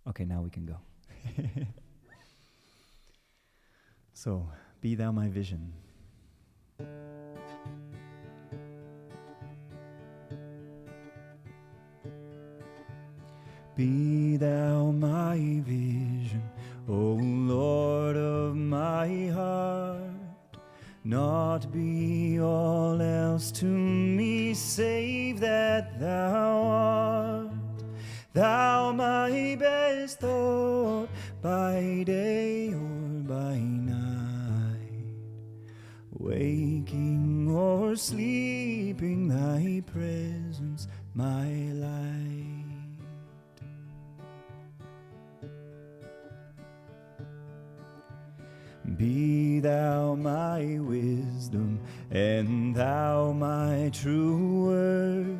Okay, now we can go. So, be thou my vision. Be thou my vision, O Lord of my heart. Not be all else to me, save that thou art. Thou my best thought, by day or by night. Waking or sleeping, thy presence my light. Be thou my wisdom, and thou my true word.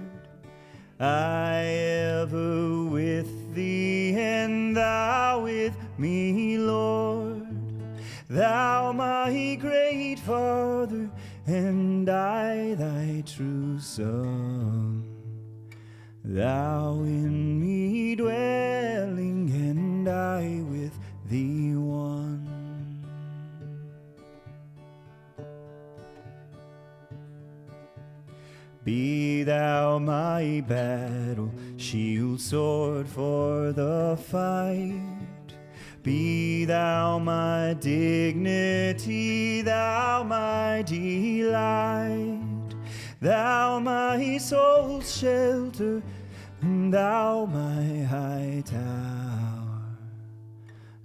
I ever with thee, and thou with me, Lord. Thou my great Father, and I thy true Son. Thou in me dwelling, and I with thee one. Be thou my battle, shield, sword for the fight. Be thou my dignity, thou my delight. Thou my soul's shelter, and thou my high tower.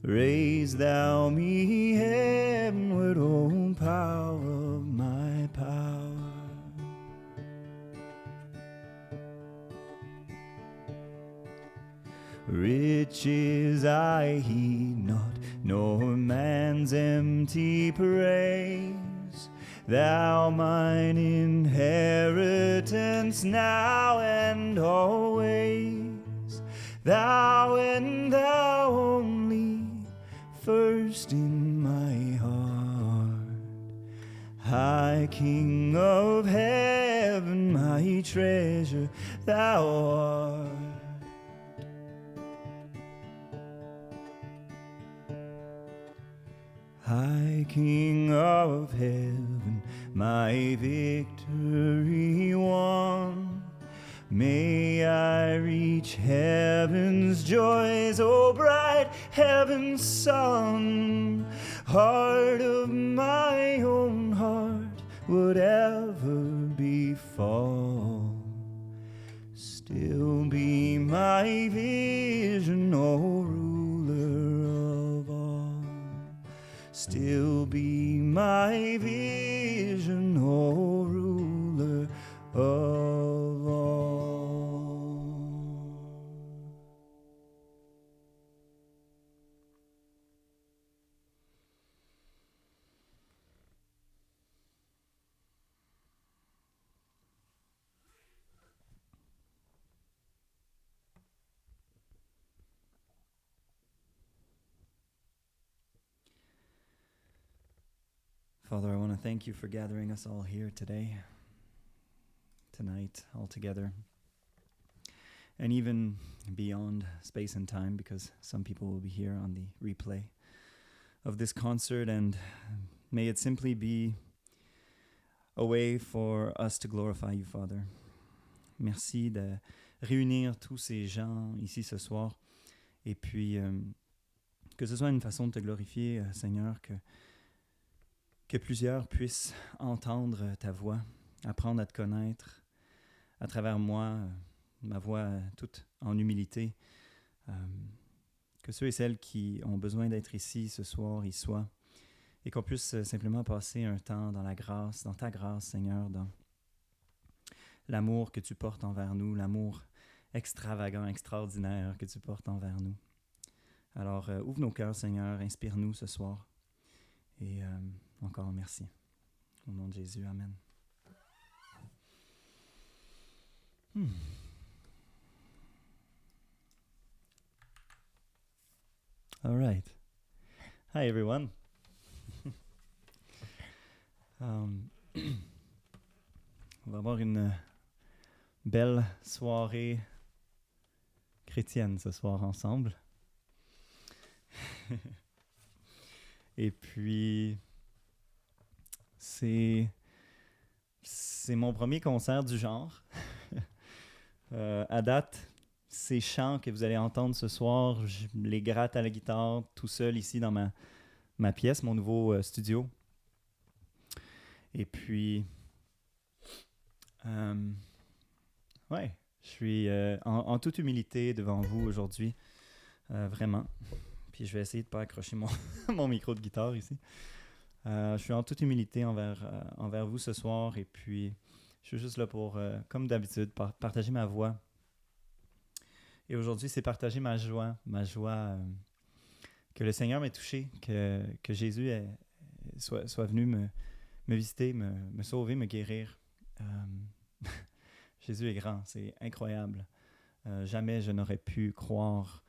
Raise thou me heavenward, O power of my power. Riches I heed not, nor man's empty praise. Thou mine inheritance now and always. Thou and thou only, first in my heart. High King of heaven, my treasure thou art. High King of heaven, my victory won. May I reach heaven's joys, O bright heaven's sun. Heart of my own heart, whatever befall, still be my vision, O ruler of all. Still be my vision, O ruler of all. Father, I want to thank you for gathering us all here today, tonight, all together, and even beyond space and time, because some people will be here on the replay of this concert, and may it simply be a way for us to glorify you, Father. Merci de réunir tous ces gens ici ce soir, et puis que ce soit une façon de te glorifier, Seigneur, que plusieurs puissent entendre ta voix, apprendre à te connaître à travers moi, ma voix toute en humilité. Que ceux et celles qui ont besoin d'être ici ce soir y soient, et qu'on puisse simplement passer un temps dans la grâce, dans ta grâce, Seigneur, dans l'amour que tu portes envers nous, l'amour extravagant, extraordinaire que tu portes envers nous. Alors, ouvre nos cœurs, Seigneur, inspire-nous ce soir, et encore merci. Au nom de Jésus, Amen. All right. Hi, everyone. On va avoir une belle soirée chrétienne ce soir ensemble. Et puis, c'est mon premier concert du genre. À date, ces chants que vous allez entendre ce soir, je les gratte à la guitare tout seul ici dans ma pièce, mon nouveau studio. Et puis, ouais, je suis en toute humilité devant vous aujourd'hui, vraiment. Puis je vais essayer de ne pas accrocher mon micro de guitare ici. Je suis en toute humilité envers vous ce soir. Et puis, je suis juste là pour, comme d'habitude, partager ma voix. Et aujourd'hui, c'est partager ma joie que le Seigneur m'ait touché, que Jésus soit venu me visiter, me sauver, me guérir. Jésus est grand, c'est incroyable. Jamais je n'aurais pu croire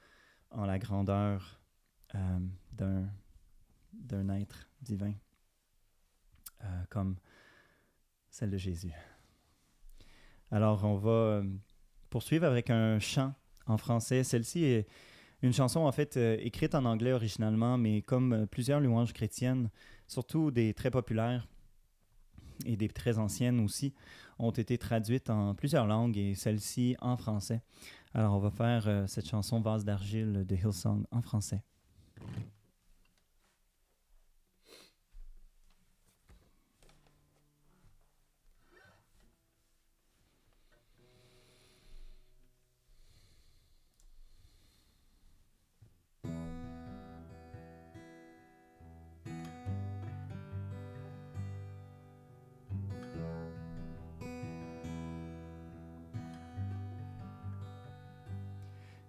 en la grandeur d'un être divin comme celle de Jésus. Alors, on va poursuivre avec un chant en français. Celle-ci est une chanson en fait écrite en anglais originalement, mais comme plusieurs louanges chrétiennes, surtout des très populaires et des très anciennes aussi, ont été traduites en plusieurs langues et celle-ci en français. Alors, on va faire cette chanson Vase d'argile de Hillsong en français.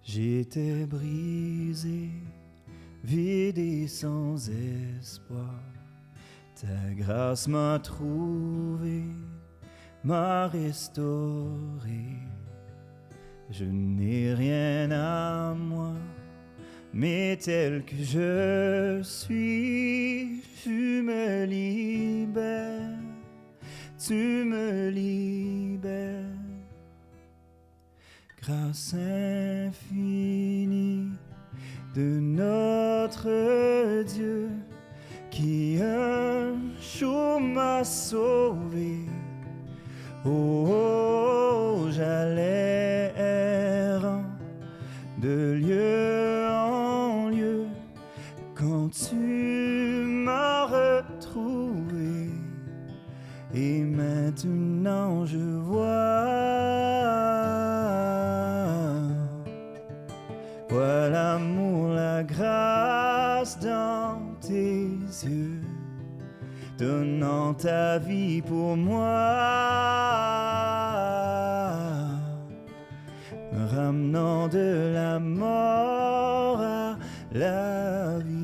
J'étais brisé, vide et sans espoir. Ta grâce m'a trouvé, m'a restauré. Je n'ai rien à moi, mais tel que je suis, tu me libères, tu me libères. Grâce infinie de notre Dieu qui un jour m'a sauvé. Oh, j'allais errant de lieu en lieu quand tu m'as retrouvé. Et maintenant je vois l'amour, la grâce dans tes yeux, donnant ta vie pour moi, me ramenant de la mort à la vie.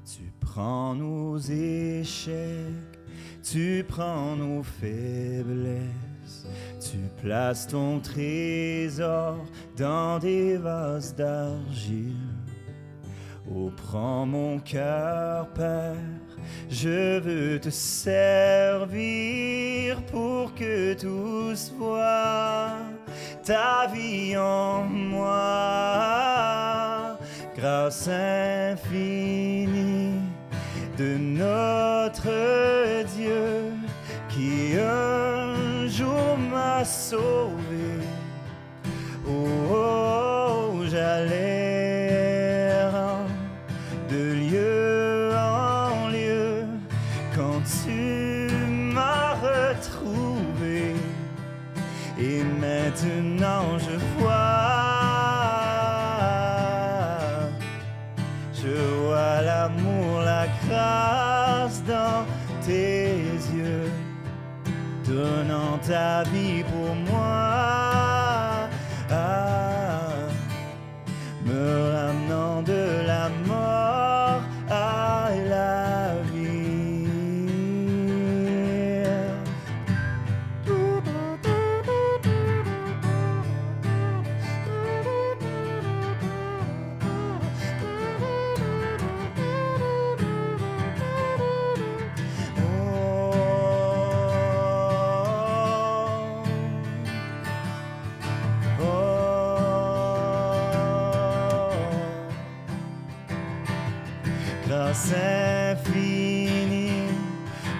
Tu prends nos échecs, tu prends nos faiblesses, tu places ton trésor dans des vases d'argile. Oh, prends mon cœur, Père, je veux te servir pour que tous voient ta vie en moi. Grâce infinie de notre Dieu qui un jour m'a sauvé. Oh, oh, j'allais errant de lieu en lieu quand tu m'as retrouvé. Et maintenant je vois l'amour, la grâce dans tes yeux, donnant ta vie pour moi, me ramenant de la mort à la vie. grâce infinie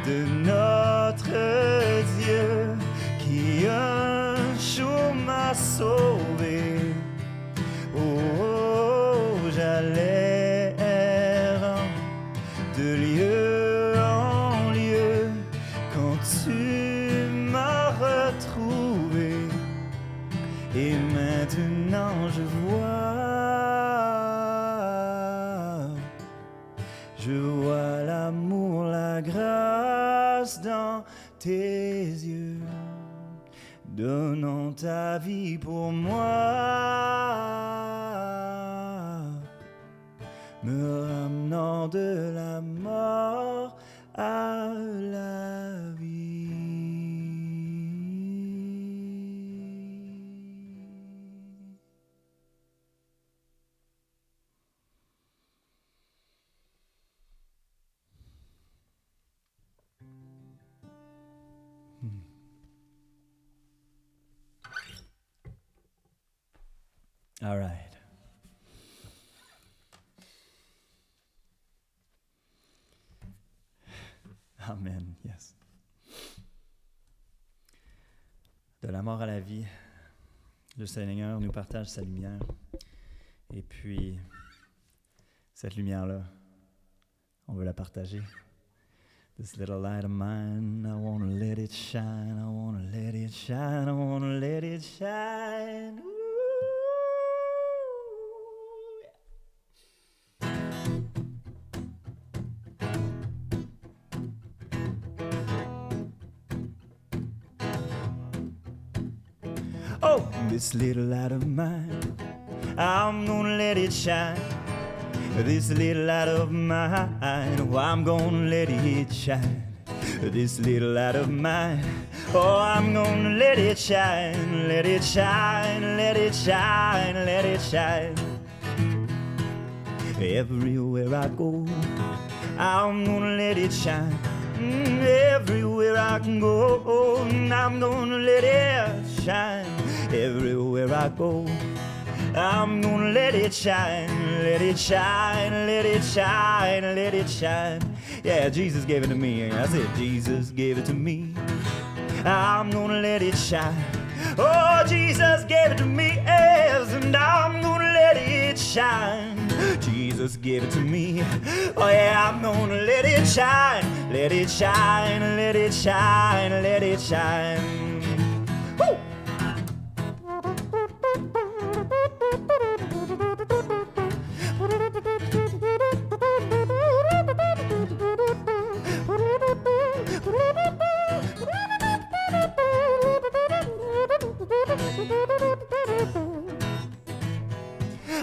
de notre Dieu qui un jour m'a sauvé. Oh, j'allais errant de lieu en lieu quand tu m'as retrouvé. Et maintenant je vois l'amour, la grâce dans tes yeux, donnant ta vie pour moi, me ramenant de la mort à la vie. All right. Amen, yes. De la mort à la vie, le Seigneur nous partage sa lumière. Et puis, cette lumière-là, on veut la partager. This little light of mine, I want to let it shine, I want to let it shine, I want to let it shine. Ooh. Oh, this little light of mine, I'm gonna let it shine. This little light of mine, oh, I'm gonna let it shine. This little light of mine, oh, I'm gonna let it shine, let it shine, let it shine, let it shine. Everywhere I go, I'm gonna let it shine. Everywhere I can go, I'm gonna let it shine. Everywhere I go, I'm gonna let it shine, let it shine, let it shine, let it shine. Yeah, Jesus gave it to me. I said, Jesus gave it to me. I'm gonna let it shine. Oh, Jesus gave it to me, yes, and I'm gonna let it shine. Jesus gave it to me. Oh, yeah, I'm gonna let it shine, let it shine, let it shine, let it shine. Woo!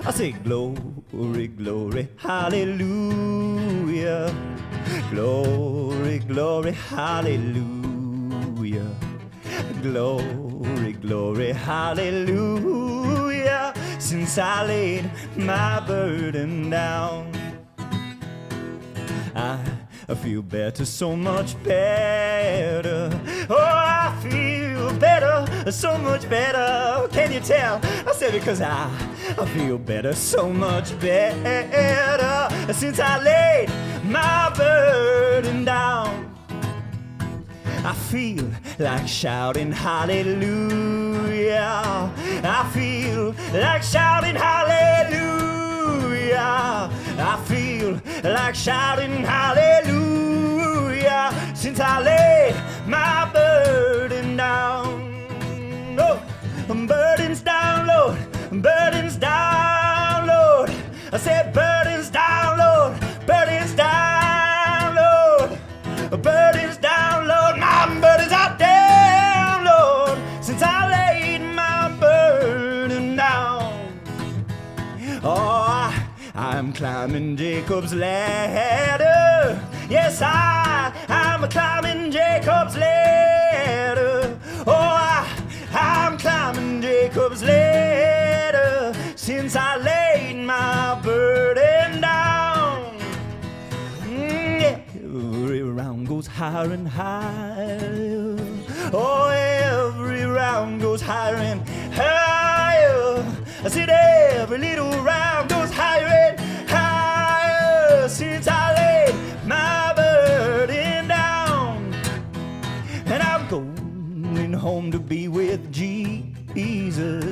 I say glory, glory, hallelujah. Glory, glory, hallelujah. Glory, glory, hallelujah. Since I laid my burden down, I feel better, so much better. Oh, I feel better, so much better. Can you tell? I said because I feel better, so much better. Since I laid my burden down, I feel like shouting hallelujah. I feel like shouting hallelujah. I feel like shouting hallelujah. Since I laid my burden down. Oh, burdens down, Lord. Burdens down, Lord. I said burdens down, Lord. Burdens down, Lord. Burdens down, Lord. My burdens are down, Lord. Since I laid my burden down. Oh, I'm climbing Jacob's ladder. Yes, I'm climbing Jacob's ladder. Oh, I'm climbing Jacob's ladder. Since I laid my burden down. Yeah. Every round goes higher and higher. Oh, every round goes higher and higher. I said every little round goes higher and higher. Since I laid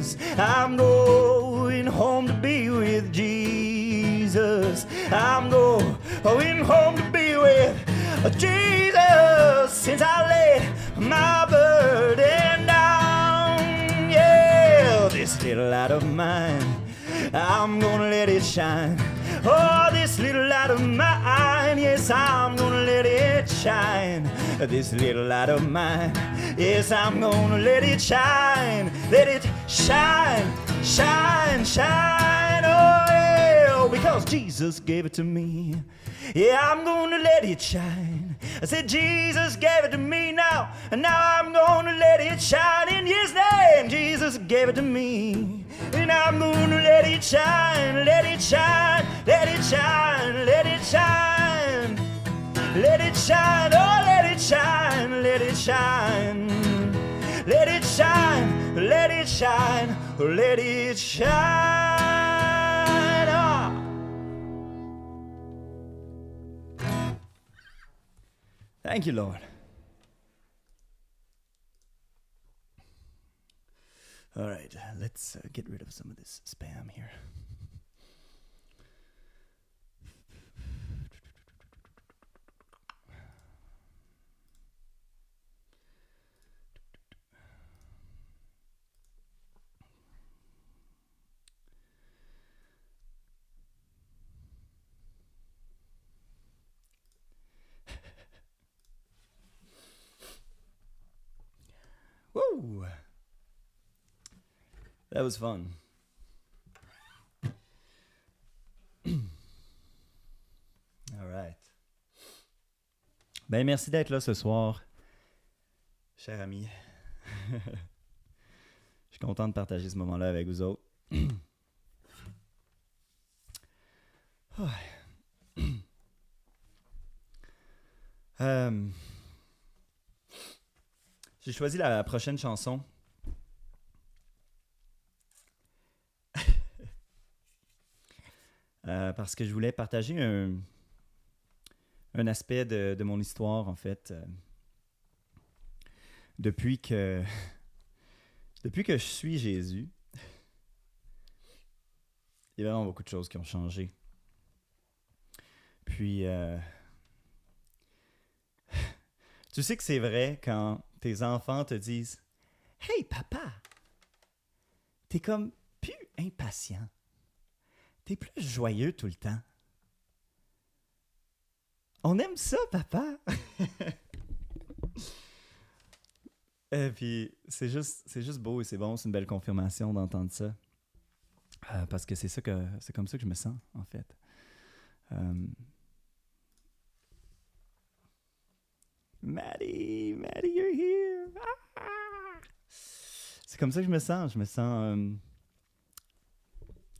Jesus. I'm going home to be with Jesus. I'm going home to be with Jesus. Since I laid my burden down, yeah, this little light of mine, I'm gonna let it shine. Oh, this little light of mine, yes, I'm gonna let it shine. This little light of mine, yes, I'm gonna let it shine. Let it shine, shine, shine. Oh, yeah, because Jesus gave it to me. Yeah, I'm gonna let it shine. I said Jesus gave it to me now, and now I'm gonna let it shine in His name. Jesus gave it to me, and I'm gonna let it shine, let it shine, let it shine, let it shine, let it shine, oh, let it shine, let it shine, let it shine, let it shine, let it shine. Ah. Thank you, Lord. All right, let's get rid of some of this spam here. Woo! That was fun. All right. Ben, merci d'être là ce soir, cher ami. Je suis content de partager ce moment-là avec vous autres. J'ai choisi la prochaine chanson. Parce que je voulais partager un aspect de mon histoire, en fait. Depuis que je suis Jésus, il y a vraiment beaucoup de choses qui ont changé. Puis, tu sais que c'est vrai quand tes enfants te disent « Hey, papa, t'es comme plus impatient. T'es plus joyeux tout le temps. On aime ça, papa. » Et puis, c'est juste beau et c'est bon. C'est une belle confirmation d'entendre ça. Parce que c'est comme ça que je me sens, en fait. Maddie, you're here. Ah! C'est comme ça que je me sens. Je me sens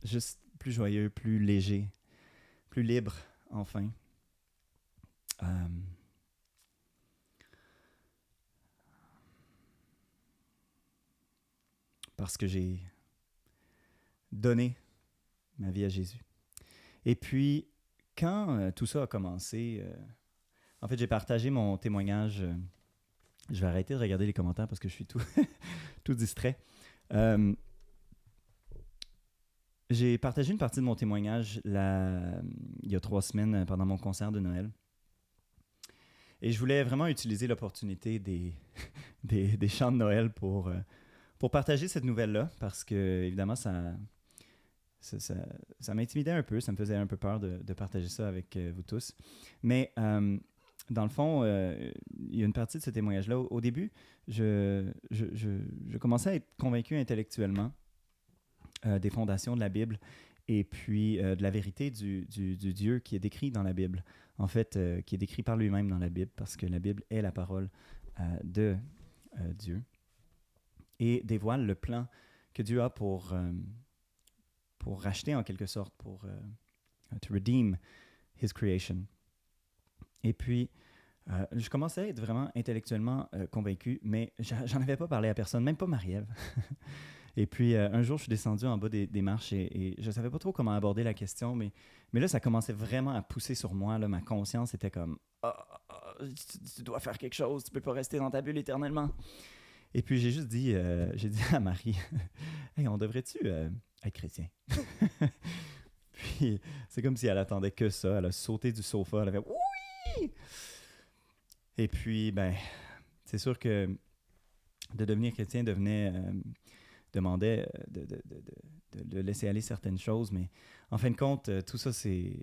juste plus joyeux, plus léger, plus libre, enfin. Parce que j'ai donné ma vie à Jésus. Et puis, quand tout ça a commencé, en fait, j'ai partagé mon témoignage. Je vais arrêter de regarder les commentaires parce que je suis tout, tout distrait. J'ai partagé une partie de mon témoignage il y a 3 semaines pendant mon concert de Noël. Et je voulais vraiment utiliser l'opportunité des chants de Noël pour partager cette nouvelle-là parce que, évidemment, ça m'intimidait un peu, ça me faisait un peu peur de partager ça avec vous tous. Mais dans le fond, il y a une partie de ce témoignage-là. Au début, je commençais à être convaincu intellectuellement des fondations de la Bible et puis de la vérité du Dieu qui est décrit dans la Bible. En fait, qui est décrit par lui-même dans la Bible parce que la Bible est la parole de Dieu et dévoile le plan que Dieu a pour racheter en quelque sorte, pour to redeem his creation. Et puis, je commençais à être vraiment intellectuellement convaincu, mais j'en avais pas parlé à personne, même pas Marie-Ève. Et puis, un jour, je suis descendu en bas des marches et je savais pas trop comment aborder la question, mais là, ça commençait vraiment à pousser sur moi. Là, ma conscience était comme « tu dois faire quelque chose, tu peux pas rester dans ta bulle éternellement. » Et puis j'ai dit à Marie, hey, on devrait-tu être chrétien? Puis c'est comme si elle attendait que ça. Elle a sauté du sofa, elle a fait oui! Et puis, ben, c'est sûr que de devenir chrétien demandait de laisser aller certaines choses, mais en fin de compte, tout ça, c'est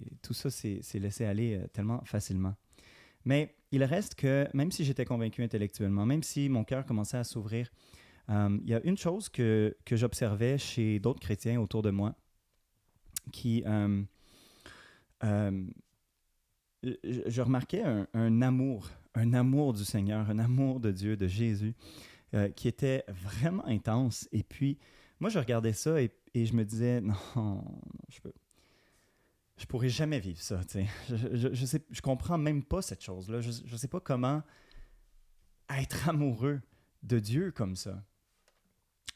laissé aller tellement facilement. Mais il reste que, même si j'étais convaincu intellectuellement, même si mon cœur commençait à s'ouvrir, il y a une chose que j'observais chez d'autres chrétiens autour de moi qui... je remarquais un amour du Seigneur, un amour de Dieu, de Jésus, qui était vraiment intense. Et puis, moi, je regardais ça et je me disais, non, je pourrais jamais vivre ça. Je comprends même pas cette chose-là. Je sais pas comment être amoureux de Dieu comme ça.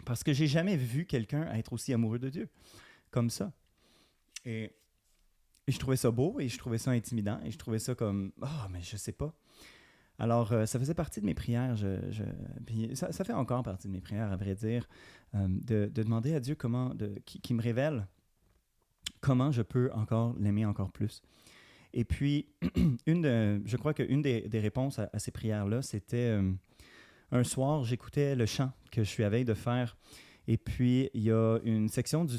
Parce que j'ai jamais vu quelqu'un être aussi amoureux de Dieu comme ça. Et je trouvais ça beau et je trouvais ça intimidant et je trouvais ça comme, mais je sais pas. Alors, ça faisait partie de mes prières. Puis ça fait encore partie de mes prières, à vrai dire, de demander à Dieu qui me révèle comment je peux encore l'aimer encore plus. Et puis, je crois qu'une des réponses à ces prières-là, c'était un soir, j'écoutais le chant que je suis à veille de faire. Et puis, il y a une section du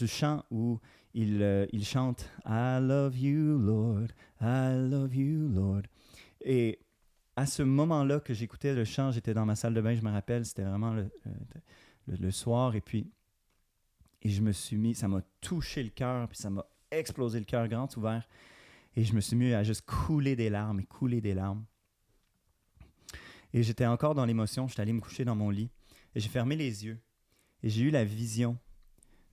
chant où il chante « I love you, Lord, I love you, Lord ». Et à ce moment-là que j'écoutais le chant, j'étais dans ma salle de bain, je me rappelle, c'était vraiment le soir. Et je me suis mis, ça m'a touché le cœur, puis ça m'a explosé le cœur grand ouvert. Et je me suis mis à juste couler des larmes et couler des larmes. Et j'étais encore dans l'émotion, j'étais allé me coucher dans mon lit. Et j'ai fermé les yeux. Et j'ai eu la vision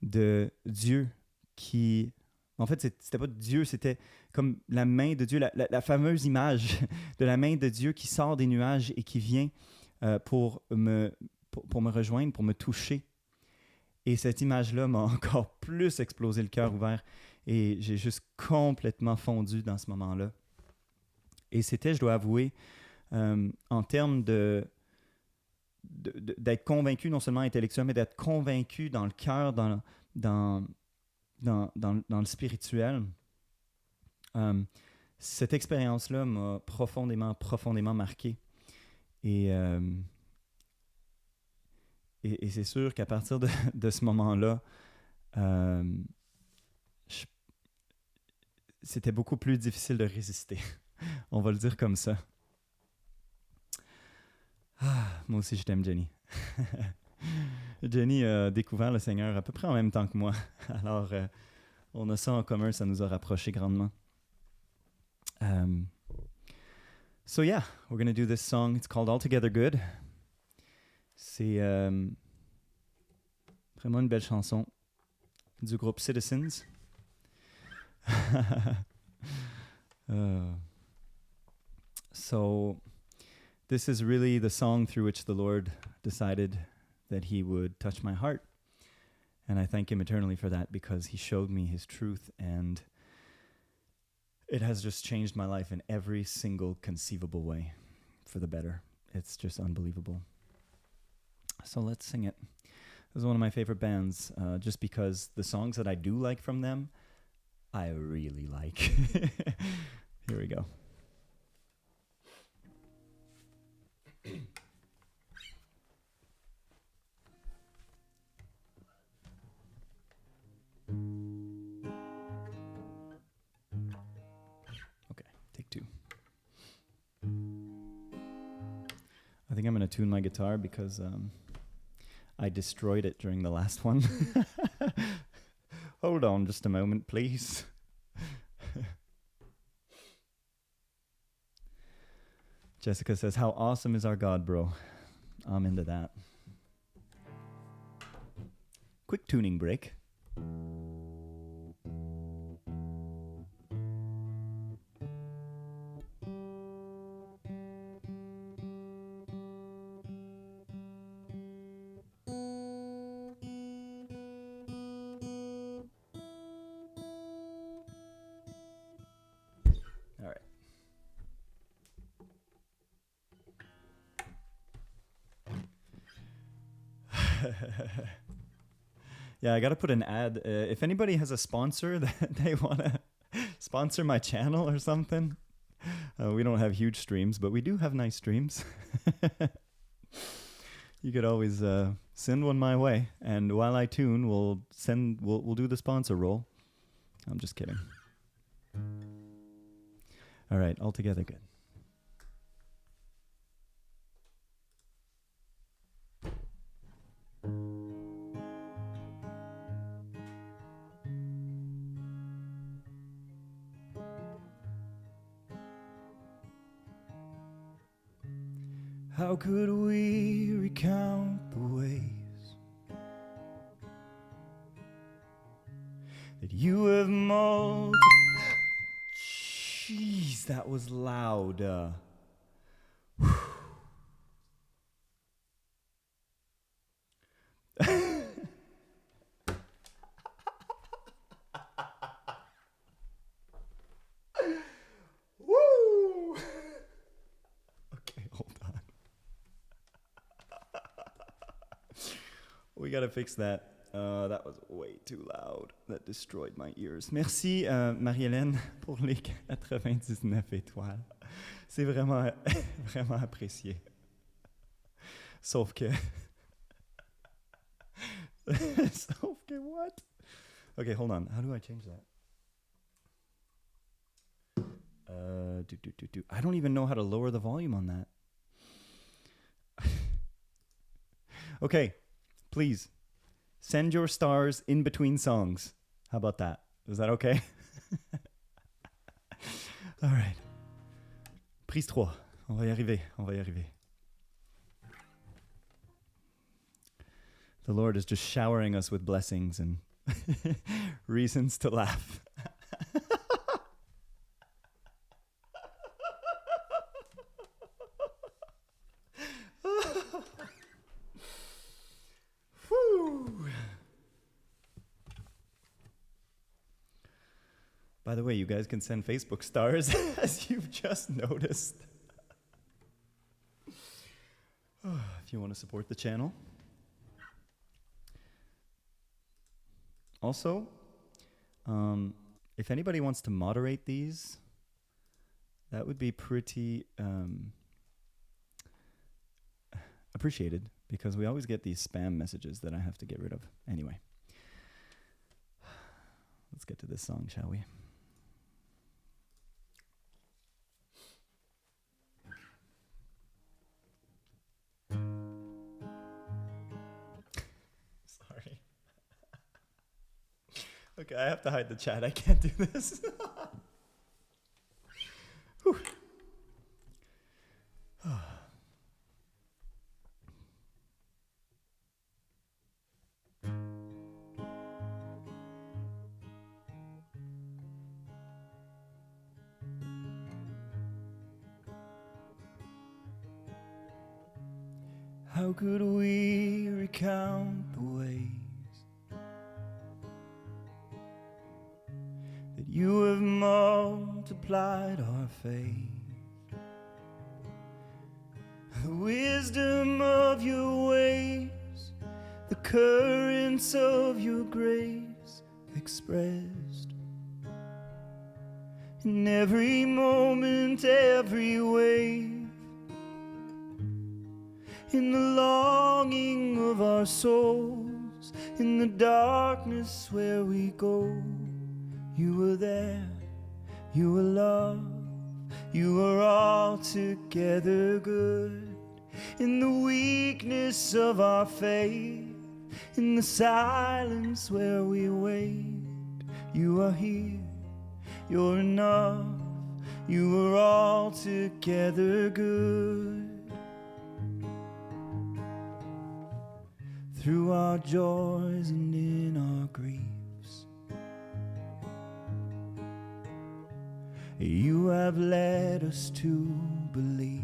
de Dieu qui... En fait, c'était pas Dieu, c'était comme la main de Dieu, la fameuse image de la main de Dieu qui sort des nuages et qui vient pour me rejoindre, pour me toucher. Et cette image-là m'a encore plus explosé le cœur ouvert. Et j'ai juste complètement fondu dans ce moment-là. Et c'était, je dois avouer, en termes d'être convaincu, non seulement intellectuellement, mais d'être convaincu dans le cœur, dans le spirituel. Cette expérience-là m'a profondément, profondément marqué. Et c'est sûr qu'à partir de ce moment-là, c'était beaucoup plus difficile de résister. On va le dire comme ça. Moi aussi, je t'aime, Jenny. Jenny a découvert le Seigneur à peu près en même temps que moi. Alors, on a ça en commun, ça nous a rapprochés grandement. So yeah, we're going to do this song. It's called Altogether Good. C'est vraiment une belle chanson du groupe Citizens. So this is really the song through which the Lord decided that he would touch my heart. And I thank him eternally for that, because he showed me his truth, and it has just changed my life in every single conceivable way for the better. It's just unbelievable. So let's sing it. This is one of my favorite bands, just because the songs that I do like from them, I really like. Here we go. Okay, take two. I think I'm going to tune my guitar because I destroyed it during the last one. Hold on just a moment, please. Jessica says, how awesome is our God, bro? I'm into that. Quick tuning break. All right. Yeah, I gotta put an ad. If anybody has a sponsor that they wanna sponsor my channel or something, we don't have huge streams, but we do have nice streams. You could always send one my way, and while I tune, we'll do the sponsor roll. I'm just kidding. All right, all together good. How could we recount the ways that you have multiplied? Jeez, that was loud. Woo! Okay, hold on. We gotta fix that. That was way too loud. That destroyed my ears. Merci, Marie-Hélène, pour les 99 étoiles. C'est vraiment, vraiment apprécié. Sauf que... Sauf que what? Okay, hold on. How do I change that? I don't even know how to lower the volume on that. Okay, please. Send your stars in between songs. How about that? Is that okay? All right. Prise 3. On va y arriver. On va y arriver. The Lord is just showering us with blessings and reasons to laugh. By the way, you guys can send Facebook stars, as you've just noticed. If you want to support the channel. Also, if anybody wants to moderate these, that would be pretty appreciated, because we always get these spam messages that I have to get rid of. Anyway, let's get to this song, shall we? Sorry. Okay, I have to hide the chat. I can't do this. How could we recount the ways that you have multiplied our faith? The wisdom of your ways, the currents of your grace expressed in every moment, every wave. In the longing of our souls, in the darkness where we go, you were there, you were love, you were altogether good. In the weakness of our faith, in the silence where we wait, you are here, you're enough, you were altogether good. Through our joys and in our griefs, you have led us to believe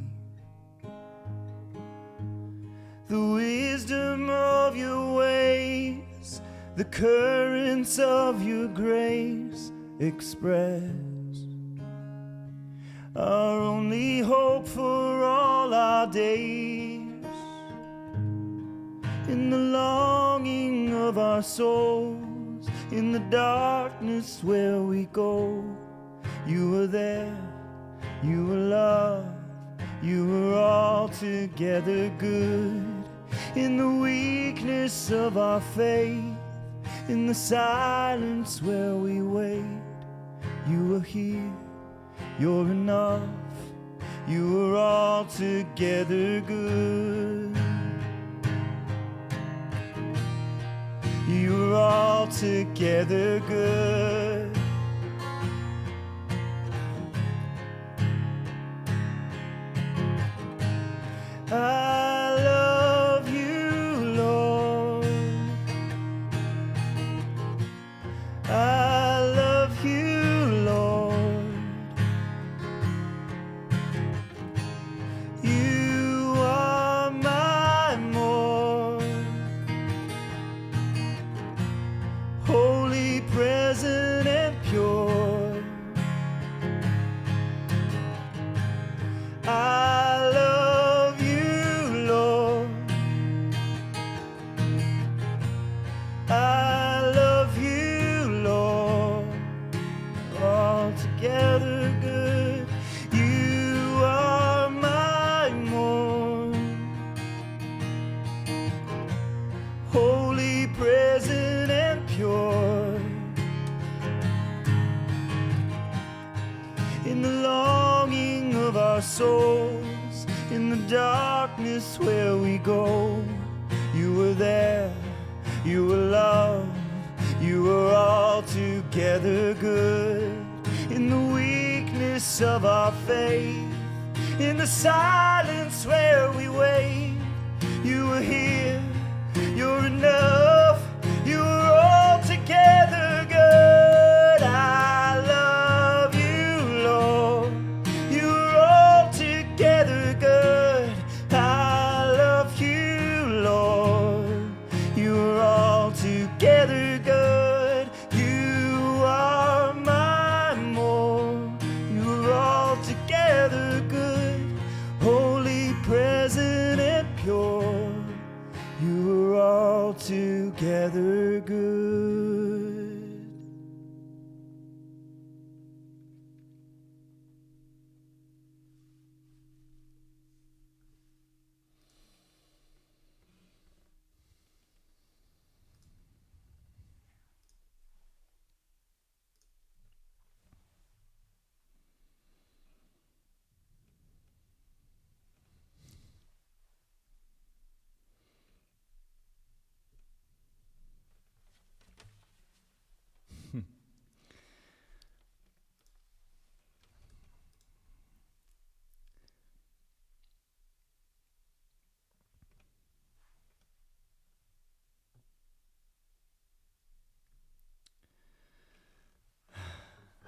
the wisdom of your ways, the currents of your grace expressed, our only hope for all our days. in the longing of our souls, in the darkness where we go. You were there, you were love, you were altogether good. In the weakness of our faith, in the silence where we wait, you were here, you're enough, you were altogether good. You were altogether good. I love you, Lord. I love you, Lord. You are my more holy, present, and pure. I love you, Lord. I love you, Lord. Altogether good. You are my more holy, present, and pure. In the longing of our souls, in the darkness where we go, you were there, you were love, you were altogether good. In the weakness of our faith, in the silence where we wait, you were here, you're enough, you were altogether good. I love you, Lord, you were altogether good. I love you, Lord, you were altogether good. You are my more, you were altogether good, holy, present, and pure. You were altogether good.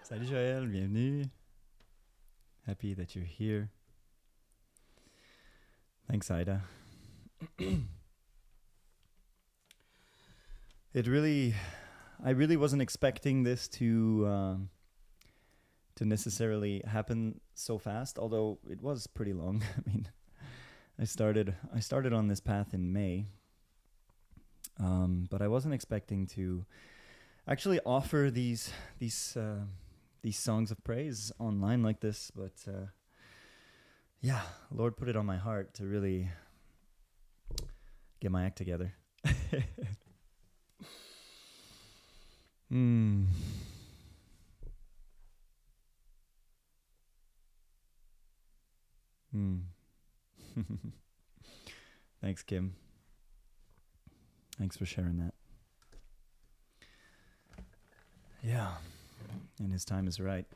Salut Joël, bienvenue. Happy that you're here. Thanks, Ida. I really wasn't expecting this to necessarily happen so fast, although it was pretty long. I mean, I started on this path in May, but I wasn't expecting to actually offer these songs of praise online like this. But yeah, Lord put it on my heart to really get my act together. Thanks, Kim. Thanks for sharing that. Yeah, and his time is right.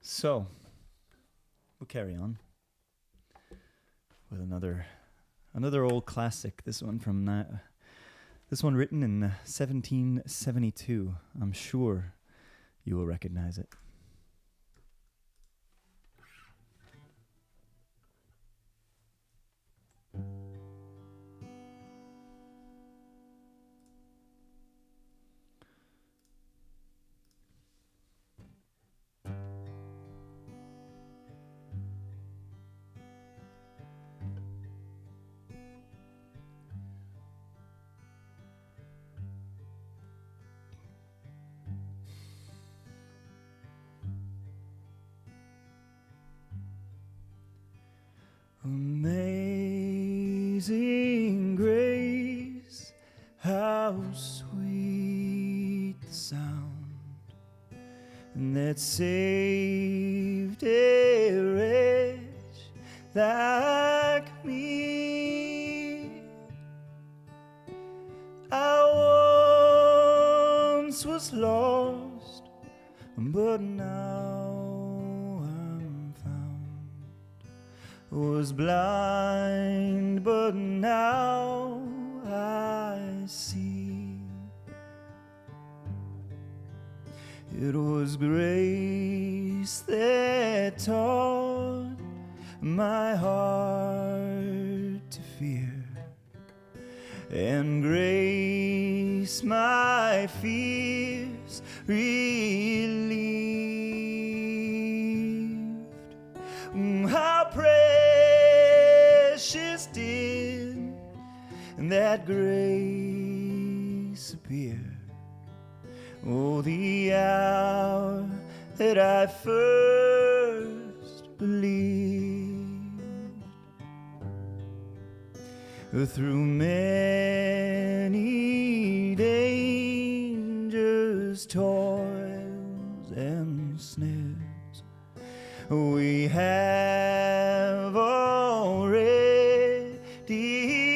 So, we'll carry on with another old classic. This one written in 1772. I'm sure you will recognize it. that saved a wretch like me. I once was lost, but now I'm found. Was blind, but now I see. It was grace that taught my heart to fear, and grace my fears relieved. How precious did that grace appear. Oh, the hour that I first believed. Through many dangers, toils, and snares, we have already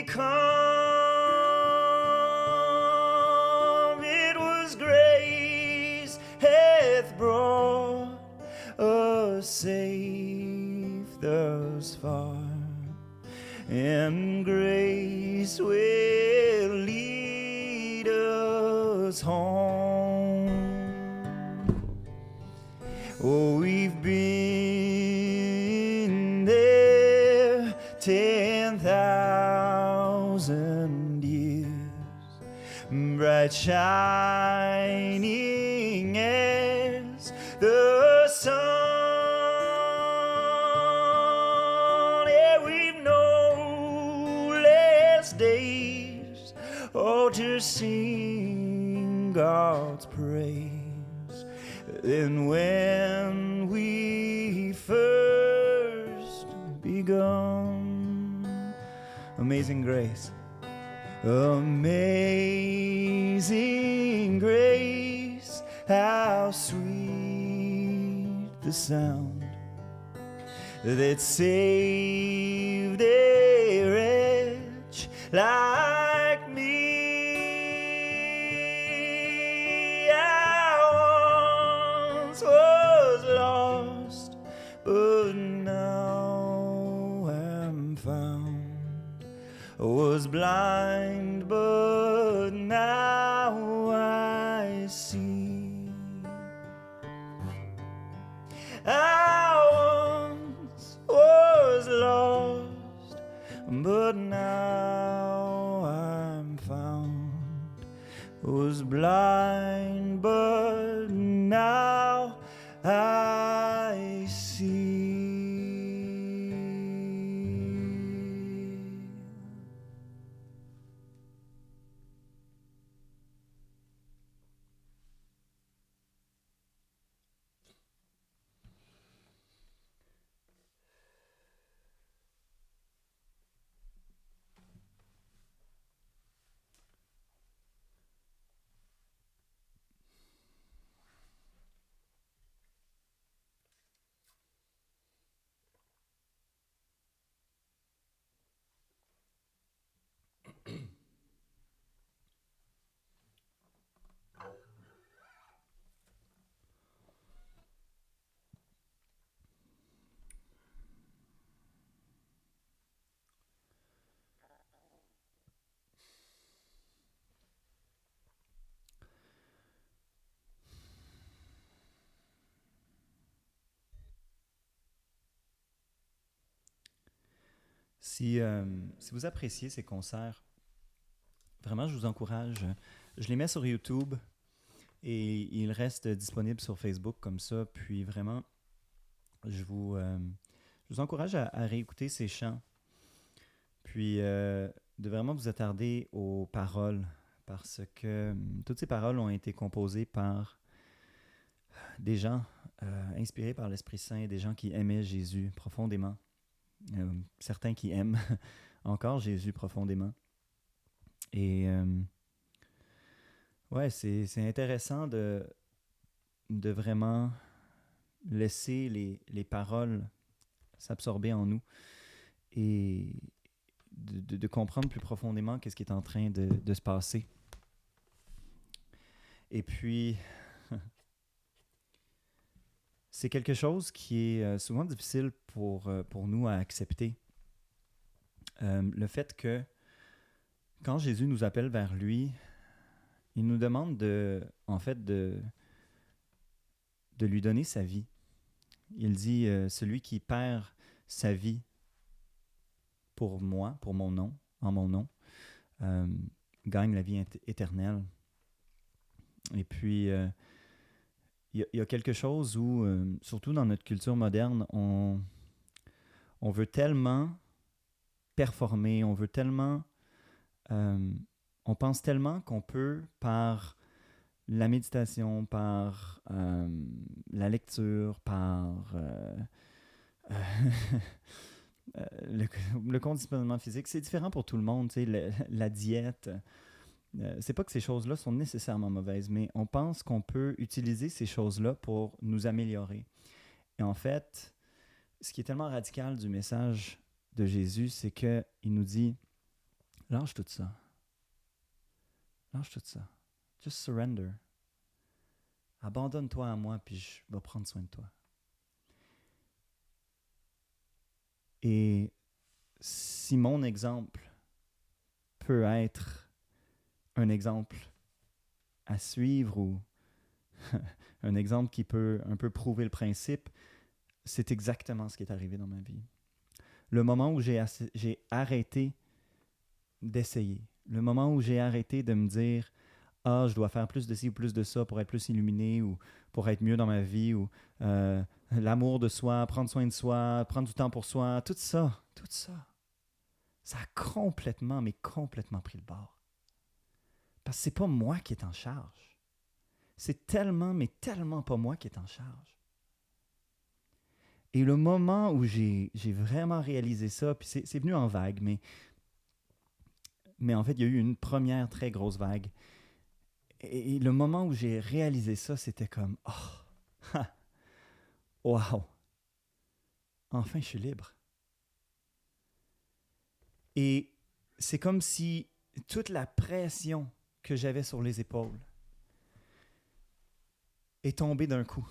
come. It was grace hath brought us safe thus far, and grace will lead us home. Oh, we've been there 10,000 years, bright shining as the sun. Yeah, we've no less days, oh, to sing God's praise than when we first begun. Amazing grace, amazing grace, how sweet the sound that saved a wretch like me. I once was lost, but now am found. Was blind, but now I see. I once was lost, but now I'm found. Was blind, but now I see. Si vous appréciez ces concerts, vraiment, je vous encourage. Je les mets sur YouTube et ils restent disponibles sur Facebook comme ça. Puis vraiment, je vous encourage à réécouter ces chants. Puis de vraiment vous attarder aux paroles, parce que toutes ces paroles ont été composées par des gens inspirés par l'Esprit Saint, des gens qui aimaient Jésus profondément. Certains qui aiment encore Jésus profondément. Et ouais, c'est intéressant de de vraiment laisser les paroles s'absorber en nous et de comprendre plus profondément qu'est-ce qui est en train de se passer. Et puis, c'est quelque chose qui est souvent difficile pour nous à accepter. Le fait que quand Jésus nous appelle vers lui, il nous demande de lui donner sa vie. Il dit, celui qui perd sa vie pour moi, pour mon nom, en mon nom, gagne la vie éternelle. Et puis, il y a quelque chose où, surtout dans notre culture moderne, on veut tellement performer, on pense tellement qu'on peut, par la méditation, par la lecture, par le conditionnement physique, c'est différent pour tout le monde, tu sais, la diète. C'est pas que ces choses-là sont nécessairement mauvaises, mais on pense qu'on peut utiliser ces choses-là pour nous améliorer. Et en fait, ce qui est tellement radical du message de Jésus, c'est qu'il nous dit « Lâche tout ça. Lâche tout ça. Just surrender. Abandonne-toi à moi, puis je vais prendre soin de toi. » Et si mon exemple peut être un exemple à suivre ou un exemple qui peut un peu prouver le principe, c'est exactement ce qui est arrivé dans ma vie. Le moment où j'ai arrêté d'essayer, le moment où j'ai arrêté de me dire « Ah, je dois faire plus de ci ou plus de ça pour être plus illuminé ou pour être mieux dans ma vie » ou l'amour de soi, prendre soin de soi, prendre du temps pour soi, tout ça, ça a complètement pris le bord. Parce que c'est pas moi qui est en charge. C'est tellement pas moi qui est en charge. Et le moment où j'ai vraiment réalisé ça, puis c'est venu en vague, mais en fait, il y a eu une première très grosse vague. Et le moment où j'ai réalisé ça, c'était comme « Oh, wow, enfin je suis libre. » Et c'est comme si toute la pression que j'avais sur les épaules est tombée d'un coup.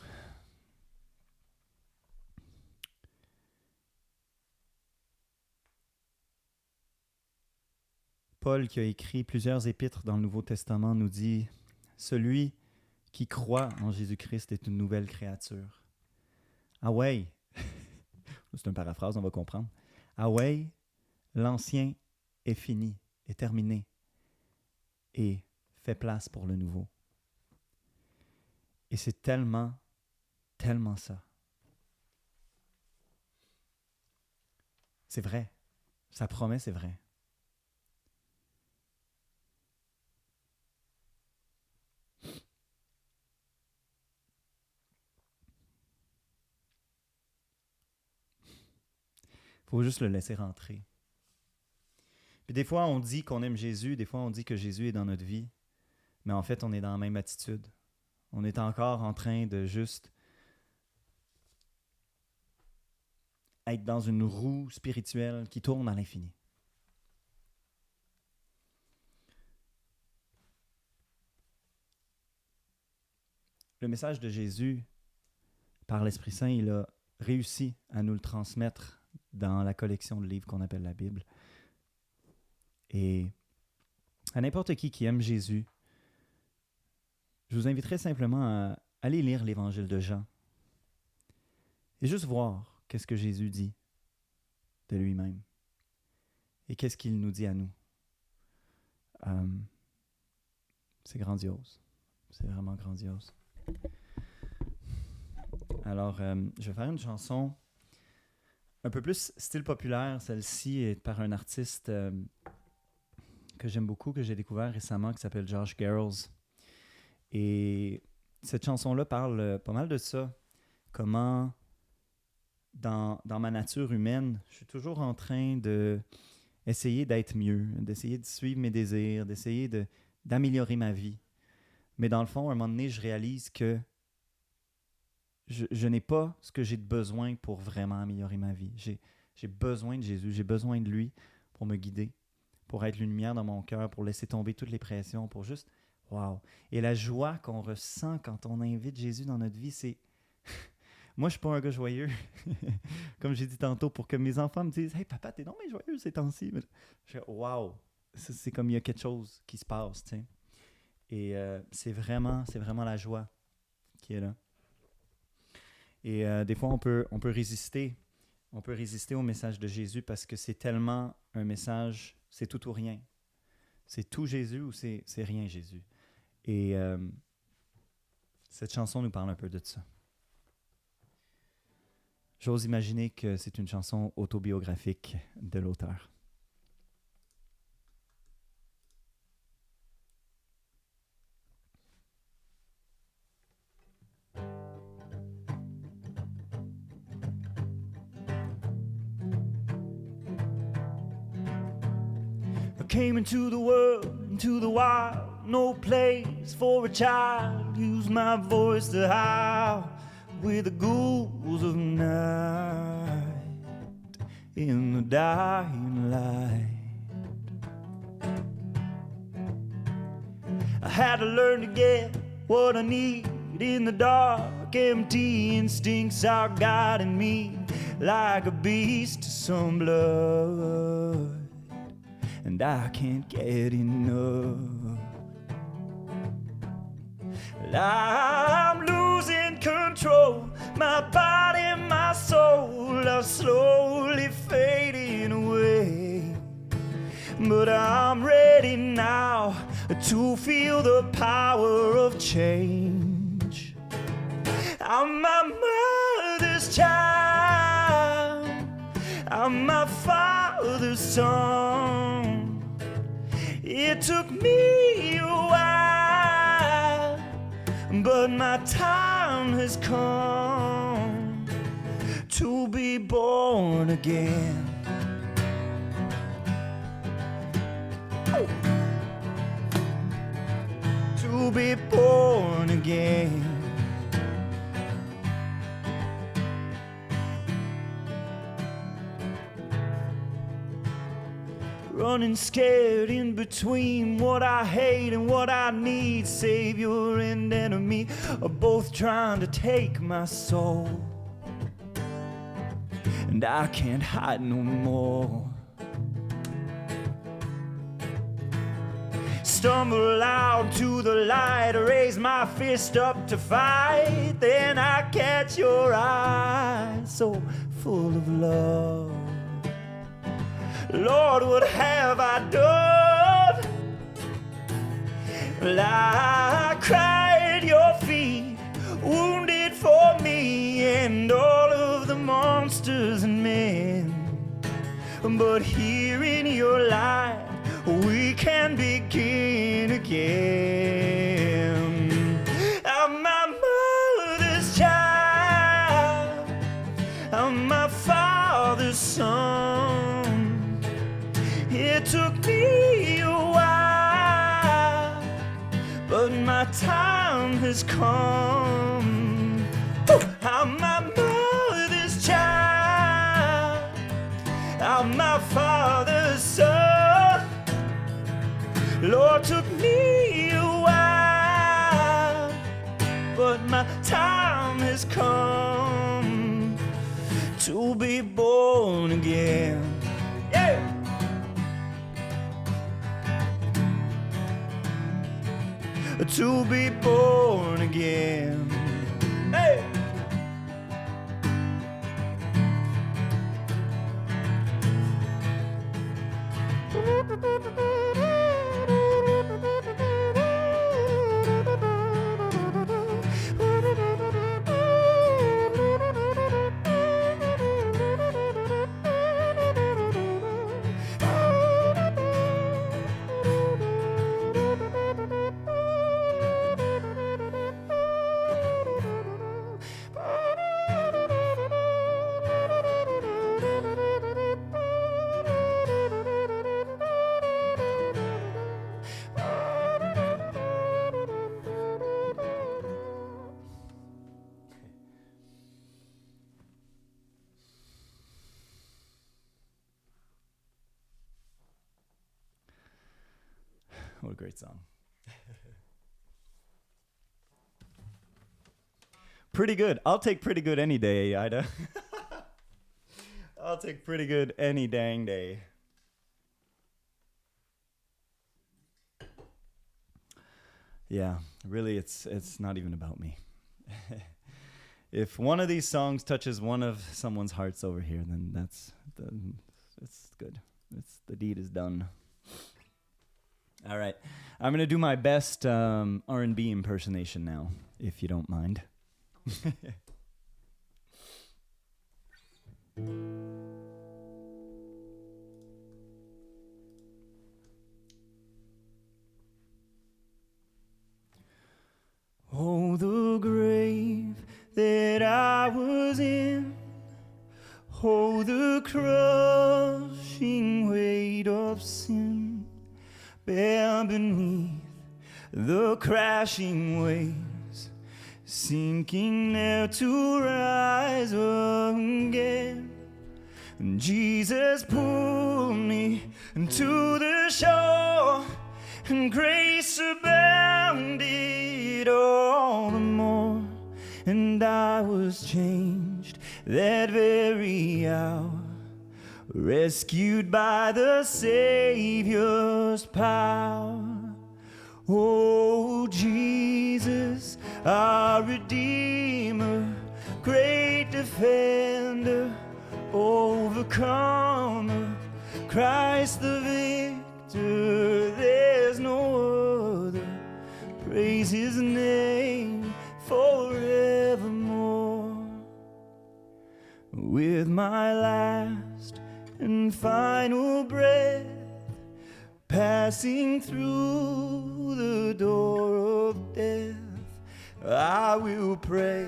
Paul, qui a écrit plusieurs épîtres dans le Nouveau Testament, nous dit « Celui qui croit en Jésus-Christ est une nouvelle créature. » Ah ouais, c'est une paraphrase, on va comprendre. Ah ouais, l'ancien est fini, est terminé et fait place pour le nouveau. Et c'est tellement ça. C'est vrai. Sa promesse est vraie. Il faut juste le laisser rentrer. Puis des fois, on dit qu'on aime Jésus, des fois, on dit que Jésus est dans notre vie, mais en fait, on est dans la même attitude. On est encore en train de juste être dans une roue spirituelle qui tourne à l'infini. Le message de Jésus, par l'Esprit Saint, il a réussi à nous le transmettre dans la collection de livres qu'on appelle la Bible. Et à n'importe qui aime Jésus, je vous inviterai simplement à aller lire l'Évangile de Jean et juste voir qu'est-ce que Jésus dit de lui-même et qu'est-ce qu'il nous dit à nous. C'est grandiose. C'est vraiment grandiose. Alors, je vais faire une chanson un peu plus style populaire. Celle-ci est par un artiste que j'aime beaucoup, que j'ai découvert récemment, qui s'appelle Josh Garrels. Et cette chanson-là parle pas mal de ça. Comment, dans ma nature humaine, je suis toujours en train d'essayer d'être mieux, d'essayer de suivre mes désirs, d'essayer d'améliorer ma vie. Mais dans le fond, à un moment donné, je réalise que je n'ai pas ce que j'ai de besoin pour vraiment améliorer ma vie. J'ai besoin de Jésus, j'ai besoin de lui pour me guider, pour être une lumière dans mon cœur, pour laisser tomber toutes les pressions, pour juste, wow. Et la joie qu'on ressent quand on invite Jésus dans notre vie, c'est... Moi, je suis pas un gars joyeux, comme j'ai dit tantôt, pour que mes enfants me disent « Hey, papa, t'es donc bien joyeux ces temps-ci. » Je dis « Wow! » C'est comme il y a quelque chose qui se passe, tu sais. Et c'est vraiment la joie qui est là. Et des fois, on peut résister. On peut résister au message de Jésus parce que c'est tellement un message, c'est tout ou rien. C'est tout Jésus ou c'est rien Jésus. Et cette chanson nous parle un peu de ça. J'ose imaginer que c'est une chanson autobiographique de l'auteur. I came into the world, into the wild, no place for a child. Use my voice to howl with the ghouls of night in the dying light. I had to learn to get what I need in the dark. Empty instincts are guiding me like a beast to some blood, and I can't get enough. I'm losing control. My body, my soul are slowly fading away. But I'm ready now to feel the power of change. I'm my mother's child. I'm my father's son. It took me a while, but my time has come to be born again. To be born again. Running scared in between what I hate and what I need. Savior and enemy are both trying to take my soul, and I can't hide no more. Stumble out to the light, raise my fist up to fight. Then I catch your eyes so full of love. Lord, what have I done? Well, I cried at your feet, wounded for me and all of the monsters and men. But here in your light, we can begin again. I'm my mother's child. I'm my father's son. It took me a while, but my time has come. I'm my mother's child. I'm my father's son. Lord, took me a while, but my time has come to be born again. Yeah. To be born again. Hey! What a great song. Pretty good. I'll take pretty good any day, Ida. I'll take pretty good any dang day. Yeah, really, it's not even about me. If one of these songs touches one of someone's hearts over here, then it's good. The deed is done. All right, I'm gonna do my best R&B impersonation now, if you don't mind. Oh, the grave that I was in. Oh, the crushing weight of sin. Bare beneath the crashing waves, sinking there to rise again. And Jesus pulled me to the shore, and grace abounded all the more. And I was changed that very hour, rescued by the Savior's power. Oh, Jesus, our Redeemer, great defender, overcomer, Christ the victor, there's no other. Praise his name forevermore. With my last and final breath, passing through the door of death, I will pray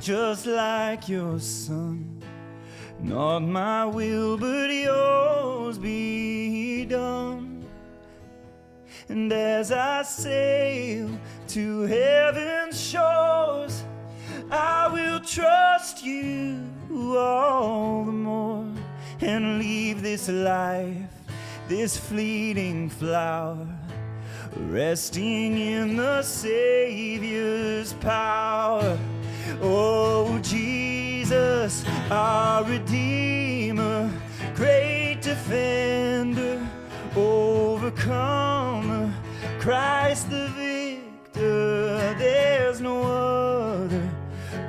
just like your Son. Not my will but yours be done. And as I sail to heaven's shores, I will trust you all the more, and leave this life, this fleeting flower, resting in the Savior's power. Oh, Jesus, our Redeemer, great defender, overcomer, Christ the victor, there's no other.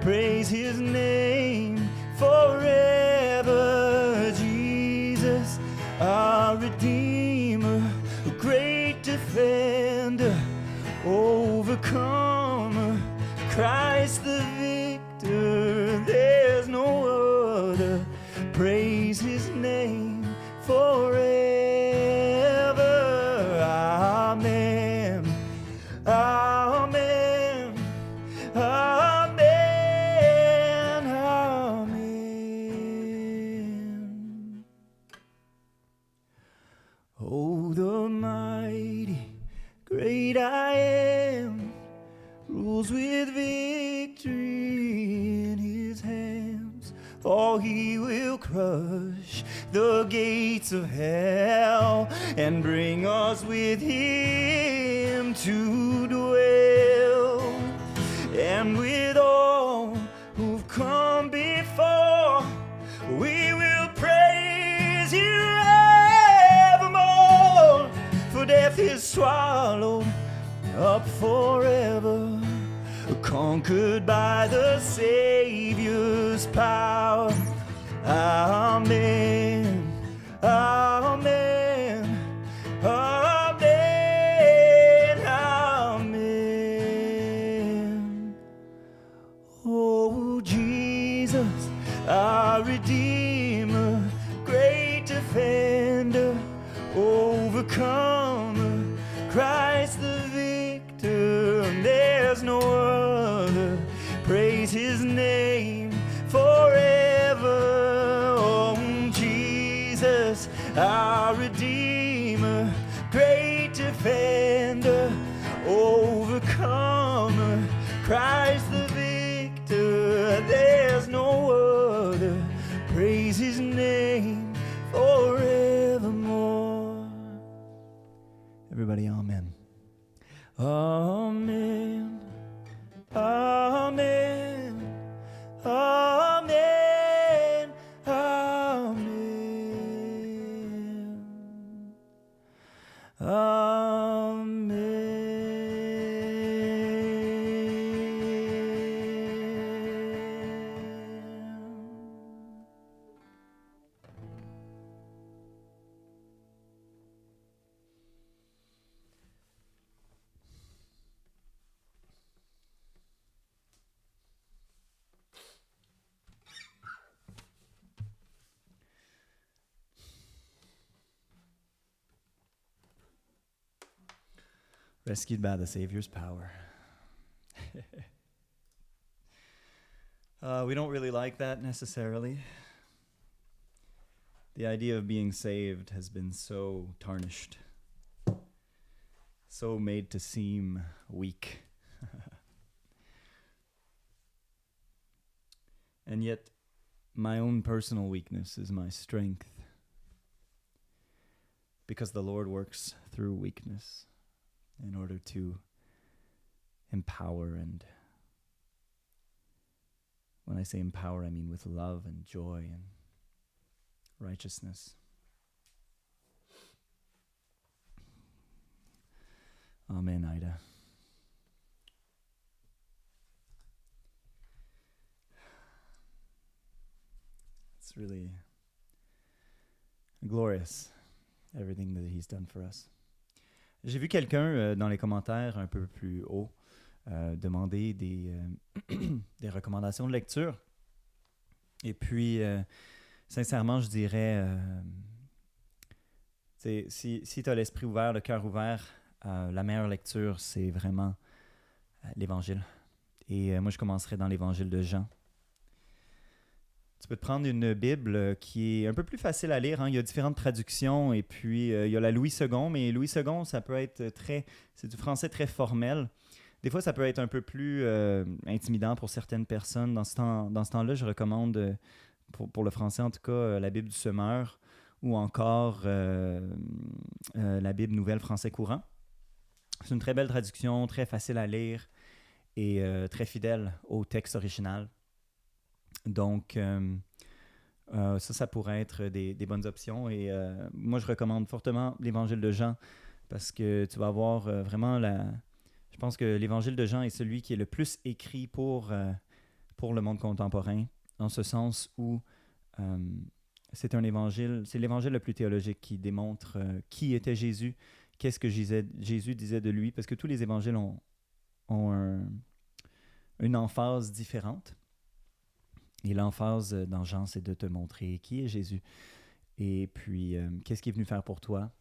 Praise his name forever. Jesus, our Redeemer, great defender, overcomer, Christ the victor, there's no other. Praise his name forever. Amen. Amen. Amen. Amen. Oh, the mighty, great I am, rules with victory in his hands. Oh, he will crush the gates of hell and bring us with him to dwell. And with all who've come before, we will praise you evermore. For death is swallowed up forever, conquered by the Savior's power. Amen. Amen. Amen. Amen. Oh, Jesus, our Redeemer, great defender, overcomer, Christ the victor, there's no other. Praise his name forever. Oh, Jesus, our Redeemer, great defender, overcomer, Christ the victor, there's no other. Praise his name forevermore. Everybody on. Rescued by the Savior's power. We don't really like that necessarily. The idea of being saved has been so tarnished, so made to seem weak. And yet, my own personal weakness is my strength, because the Lord works through weakness in order to empower. And when I say empower, I mean with love and joy and righteousness. Amen, Ida. It's really glorious, everything that He's done for us. J'ai vu quelqu'un dans les commentaires un peu plus haut demander des recommandations de lecture. Et puis, sincèrement, je dirais, si tu as l'esprit ouvert, le cœur ouvert, la meilleure lecture, c'est vraiment l'Évangile. Et moi, je commencerai dans l'Évangile de Jean. Tu peux te prendre une Bible qui est un peu plus facile à lire. Hein. Il y a différentes traductions. Et puis, il y a la Louis II. Mais Louis II, ça peut être c'est du français très formel. Des fois, ça peut être un peu plus intimidant pour certaines personnes. Dans ce temps-là, je recommande, pour le français en tout cas, la Bible du Semeur ou encore la Bible Nouvelle Français Courant. C'est une très belle traduction, très facile à lire et très fidèle au texte original. Donc, ça pourrait être des bonnes options. Et moi, je recommande fortement l'Évangile de Jean parce que tu vas avoir vraiment Je pense que l'Évangile de Jean est celui qui est le plus écrit pour le monde contemporain, en ce sens où c'est l'Évangile le plus théologique qui démontre qui était Jésus, qu'est-ce que Jésus disait de lui, parce que tous les évangiles ont une emphase différente. Et l'emphase dans Jean, c'est de te montrer qui est Jésus. Et puis, qu'est-ce qu'il est venu faire pour toi?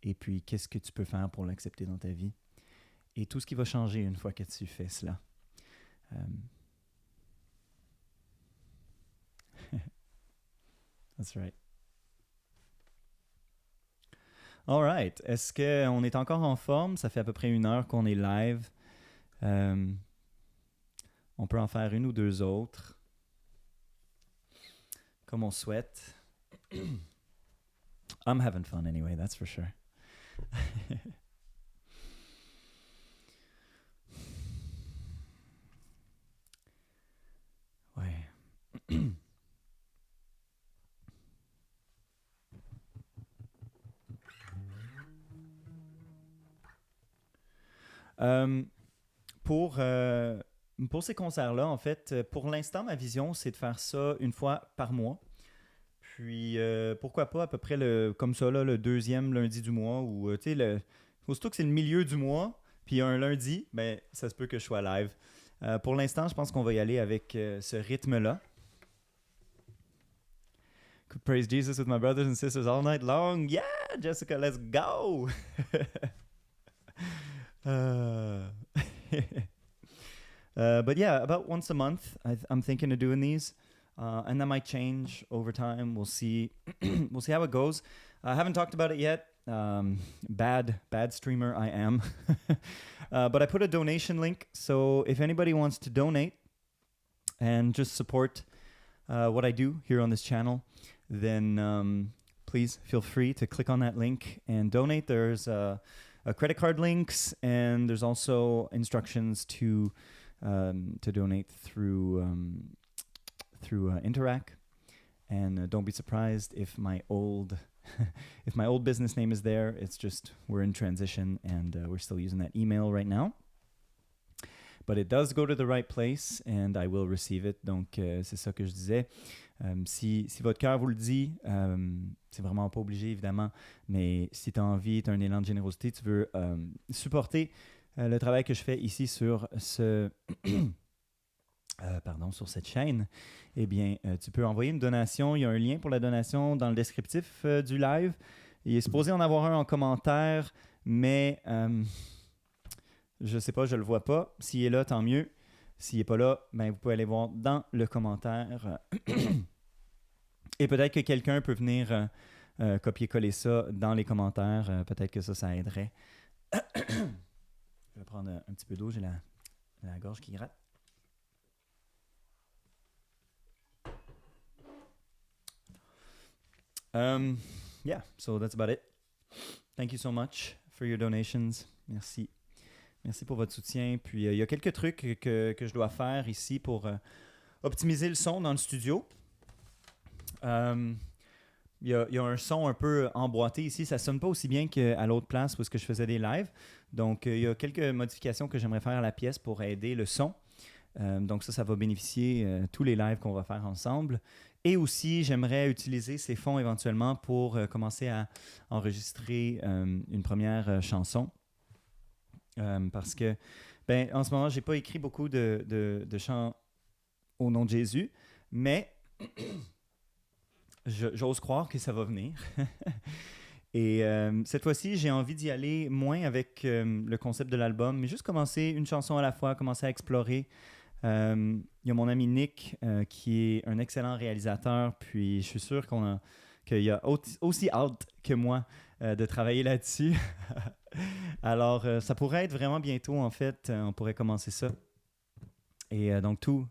Et puis, qu'est-ce que tu peux faire pour l'accepter dans ta vie? Et tout ce qui va changer une fois que tu fais cela. That's right. All right. Est-ce qu'on est encore en forme? Ça fait à peu près 1 heure qu'on est live. On peut en faire une ou deux autres, comme on souhaite. I'm having fun anyway, that's for sure. Ouais. Pour ces concerts-là, en fait, pour l'instant, ma vision, c'est de faire ça 1 fois par mois. Puis, pourquoi pas à peu près comme ça, là, le 2e lundi du mois, ou, tu sais, aussitôt que c'est le milieu du mois, puis un lundi, ben, ça se peut que je sois live. Pour l'instant, je pense qu'on va y aller avec ce rythme-là. Could praise Jesus with my brothers and sisters all night long. Yeah, Jessica, let's go! But yeah, about once a month, I'm thinking of doing these. And that might change over time. We'll see. We'll see how it goes. I haven't talked about it yet. Bad streamer I am. But I put a donation link. So if anybody wants to donate and just support what I do here on this channel, then please feel free to click on that link and donate. There's a credit card links, and there's also instructions to donate through Interac. And don't be surprised if my old business name is there. It's just we're in transition, and we're still using that email right now. But it does go to the right place, and I will receive it. Donc, c'est ça que je disais. Si votre cœur vous le dit, c'est vraiment pas obligé, évidemment, mais si tu as envie, tu as un élan de générosité, tu veux supporter le travail que je fais ici sur sur cette chaîne, eh bien, tu peux envoyer une donation. Il y a un lien pour la donation dans le descriptif du live. Il est supposé en avoir un en commentaire, mais je sais pas, je le vois pas. S'il est là, tant mieux. S'il n'est pas là, ben, vous pouvez aller voir dans le commentaire. Et peut-être que quelqu'un peut venir copier-coller ça dans les commentaires. Peut-être que ça aiderait. Je vais prendre un petit peu d'eau. J'ai la gorge qui gratte. Yeah, so that's about it. Thank you so much for your donations. Merci. Merci pour votre soutien. Puis, il y a quelques trucs que je dois faire ici pour optimiser le son dans le studio. Il y a un son un peu emboîté ici. Ça ne sonne pas aussi bien qu'à l'autre place où est-ce que je faisais des lives. Donc, il y a quelques modifications que j'aimerais faire à la pièce pour aider le son. Donc, ça va bénéficier tous les lives qu'on va faire ensemble. Et aussi, j'aimerais utiliser ces fonds éventuellement pour commencer à enregistrer une première chanson. Parce que, en ce moment, je n'ai pas écrit beaucoup de chants au nom de Jésus, mais j'ose croire que ça va venir. Et cette fois-ci, j'ai envie d'y aller moins avec le concept de l'album, mais juste commencer une chanson à la fois, commencer à explorer. Il y a mon ami Nick qui est un excellent réalisateur, puis je suis sûr qu'il y a aussi hâte que moi de travailler là-dessus. Alors, ça pourrait être vraiment bientôt, en fait, on pourrait commencer ça. Et donc, tout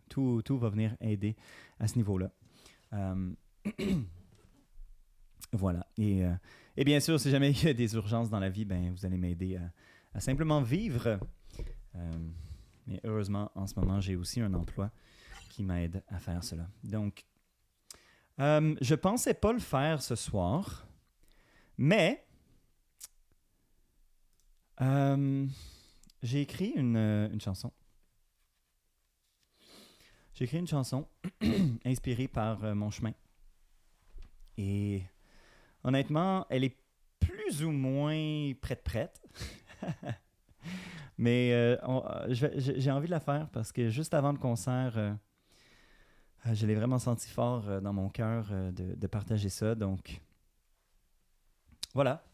va venir aider à ce niveau-là. Voilà. Et bien sûr, si jamais il y a des urgences dans la vie, vous allez m'aider à simplement vivre. Mais heureusement, en ce moment, j'ai aussi un emploi qui m'aide à faire cela. Donc, je pensais pas le faire ce soir, mais j'ai écrit une chanson. J'ai écrit une chanson inspirée par mon chemin. Et honnêtement, elle est plus ou moins prête. Mais j'ai envie de la faire parce que juste avant le concert, je l'ai vraiment senti fort dans mon cœur de partager ça. Donc, voilà.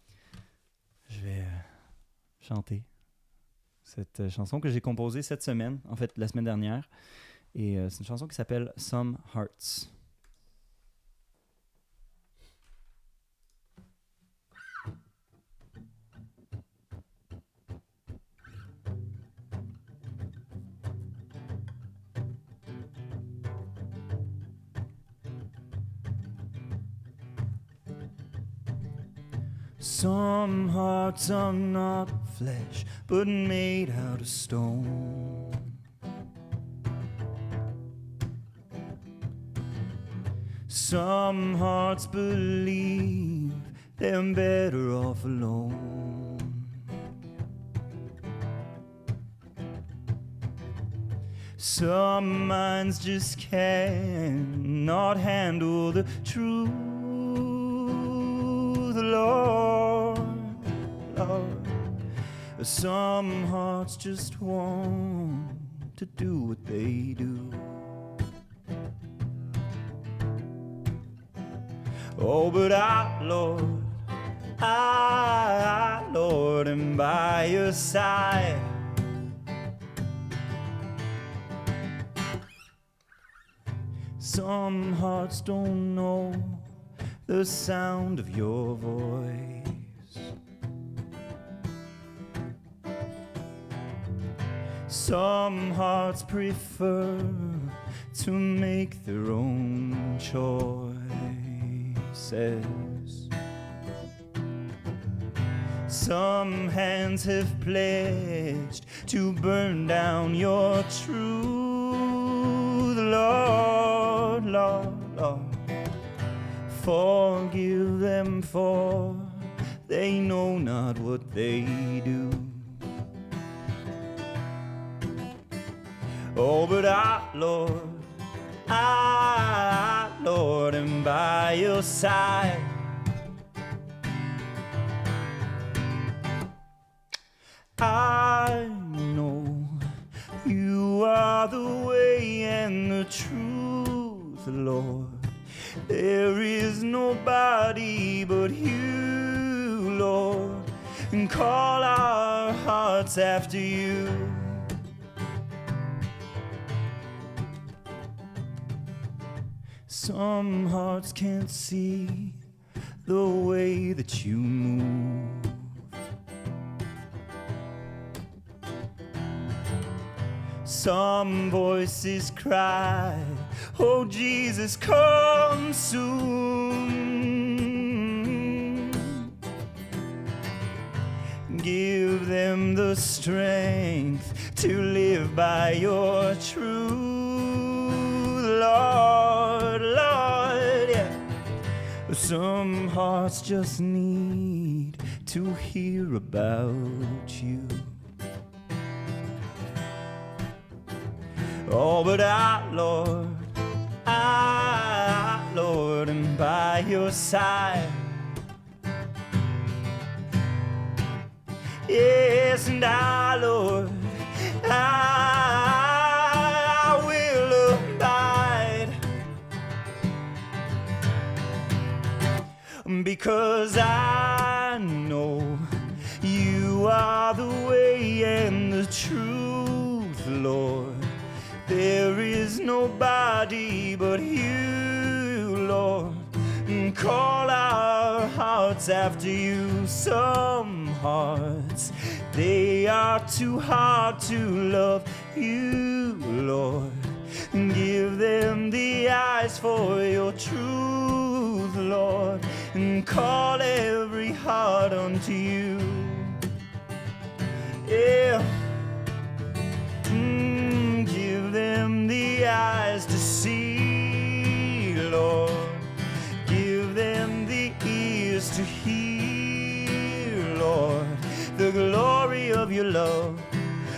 Je vais chanter cette chanson que j'ai composée cette semaine, en fait la semaine dernière. Et c'est une chanson qui s'appelle Some Hearts. Some hearts are not flesh, but made out of stone. Some hearts believe they're better off alone. Some minds just cannot handle the truth, Lord. Some hearts just want to do what they do. Oh, but Lord, am by your side. Some hearts don't know the sound of your voice. Some hearts prefer to make their own choices. Some hands have pledged to burn down your truth, Lord, Lord, Lord. Forgive them, for they know not what they do. Oh, but Lord, Lord, am by your side. I know you are the way and the truth, Lord. There is nobody but you, Lord. And call our hearts hearts after you. Some hearts can't see the way that you move. Some voices cry, oh Jesus, come soon. Give them the strength to live by your truth, Lord, Lord, yeah. Some hearts just need to hear about you. Oh, but Lord, Lord, am by your side. Yes, and Lord, I will abide, because I know you are the way and the truth, Lord. There is nobody but you, Lord. Call our hearts after you. Some hearts, they are too hard to love you, Lord. Give them the eyes for your truth, Lord. And call every heart unto you. Yeah. Give them the eyes to see, Lord. Give them the ears to hear, Lord, the glory of your love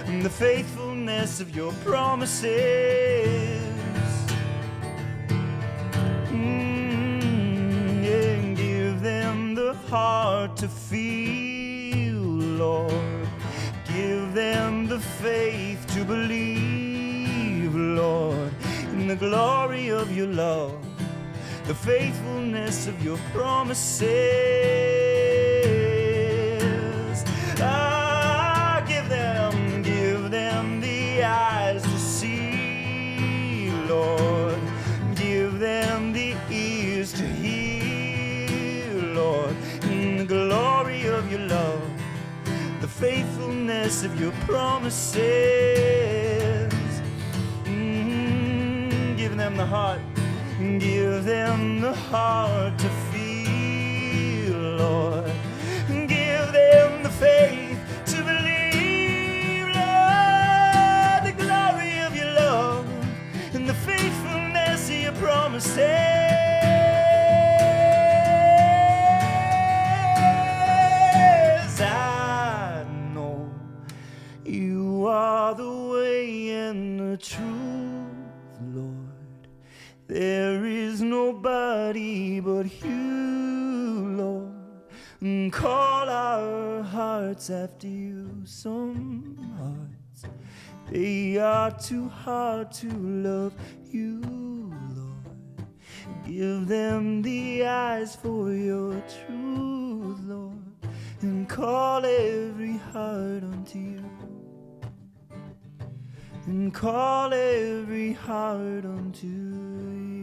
and the faithfulness of your promises. And give them the heart to feel, Lord. Give them the faith to believe, Lord, in the glory of your love, the faithfulness of your promises. Give them the eyes to see, Lord. Give them the ears to hear, Lord, in the glory of your love, the faithfulness of your promises. Give them the heart. Give them the heart to feel, Lord. Give them the faith to believe, Lord, the glory of your love and the faithfulness of your promises. I know you are the way and the truth, Lord. There is nobody but you, Lord. Call our hearts after you. Some hearts, they are too hard to love you, Lord. Give them the eyes for your truth, Lord. And call every heart unto you. And call every heart unto you.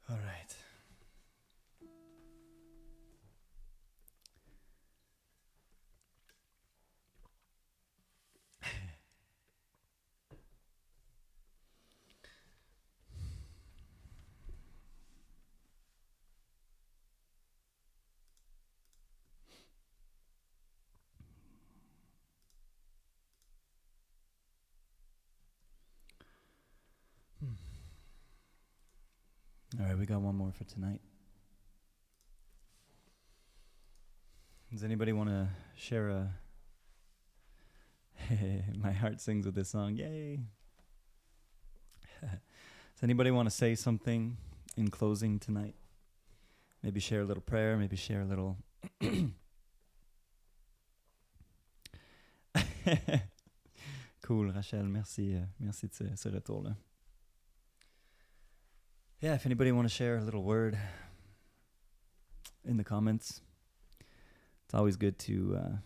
All right. All right, we got one more for tonight. Does anybody want to share a My heart sings with this song. Yay. Does anybody want to say something in closing tonight? Maybe share a little prayer, maybe share a little... Cool, Rachel, merci merci de ce retour-là. Yeah, if anybody want to share a little word in the comments, it's always good to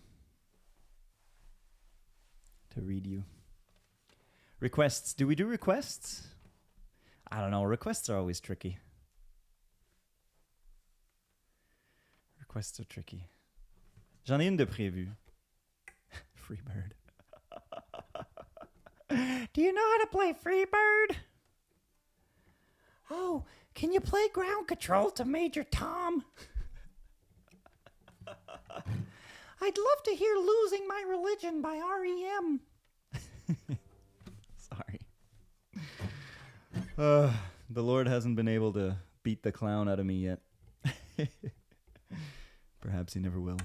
read you. Requests. Do we do requests? I don't know. Requests are always tricky. Requests are tricky. J'en ai une de prévue. Freebird. Do you know how to play Freebird? Oh, can you play Ground Control to Major Tom? I'd love to hear Losing My Religion by R.E.M. Sorry. The Lord hasn't been able to beat the clown out of me yet. Perhaps he never will.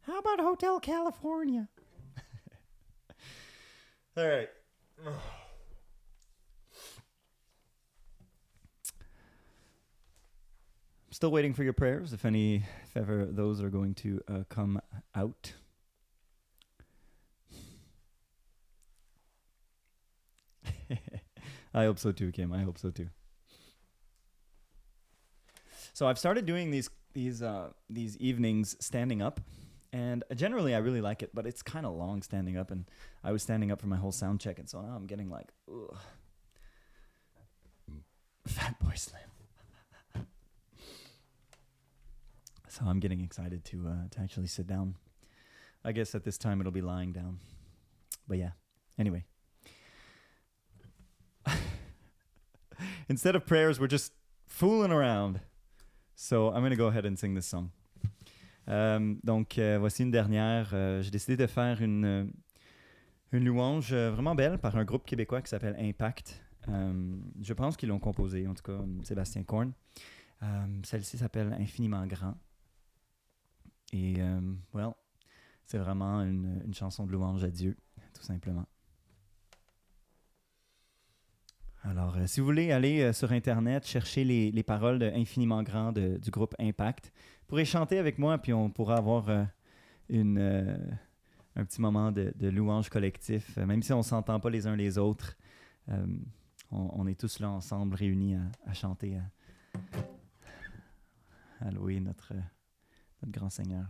How about Hotel California? All right. I'm still waiting for your prayers, if ever those are going to come out. I hope so too, Kim. I hope so too. So I've started doing these evenings standing up, and generally I really like it, but it's kind of long standing up, and I was standing up for my whole sound check, and so now I'm getting like, ugh. Fat boy slam. So I'm getting excited to actually sit down. I guess at this time it'll be lying down. But yeah, anyway. Instead of prayers, we're just fooling around. So I'm going to go ahead and sing this song. Donc, voici une dernière. J'ai décidé de faire une louange vraiment belle par un groupe québécois qui s'appelle Impact. Je pense qu'ils l'ont composée, en tout cas, Sébastien Korn. Celle-ci s'appelle Infiniment Grand. Et, c'est vraiment une chanson de louange à Dieu, tout simplement. Alors, si vous voulez aller sur Internet, chercher les paroles de Infiniment Grand du groupe Impact, vous pourrez chanter avec moi, puis on pourra avoir un petit moment de louange collectif. Même si on ne s'entend pas les uns les autres, on est tous là ensemble, réunis à chanter, à louer notre grand Seigneur.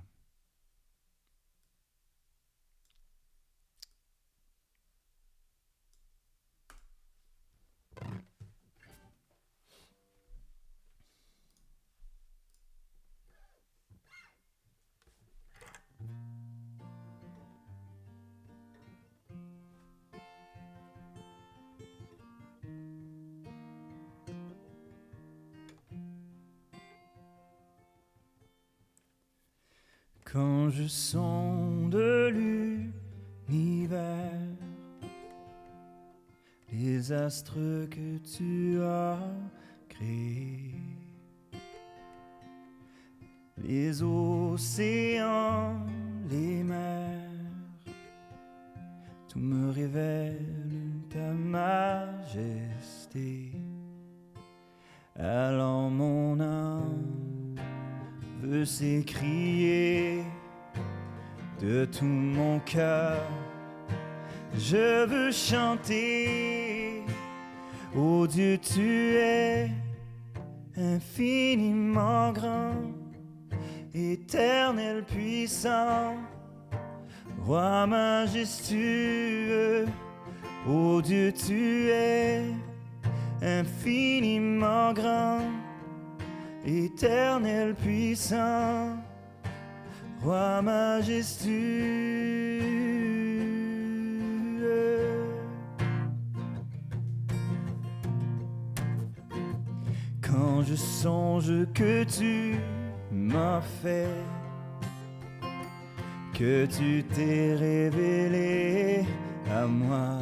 Quand je sonde l'univers, les astres que tu as créés, les océans, les mers, tout me révèle ta majesté. Alors mon âme veut s'écrier de tout mon cœur. Je veux chanter, ô Dieu, tu es infiniment grand, éternel puissant, roi majestueux. Ô Dieu, tu es infiniment grand, éternel puissant, roi majestueux. Quand je songe que tu m'as fait, que tu t'es révélé à moi,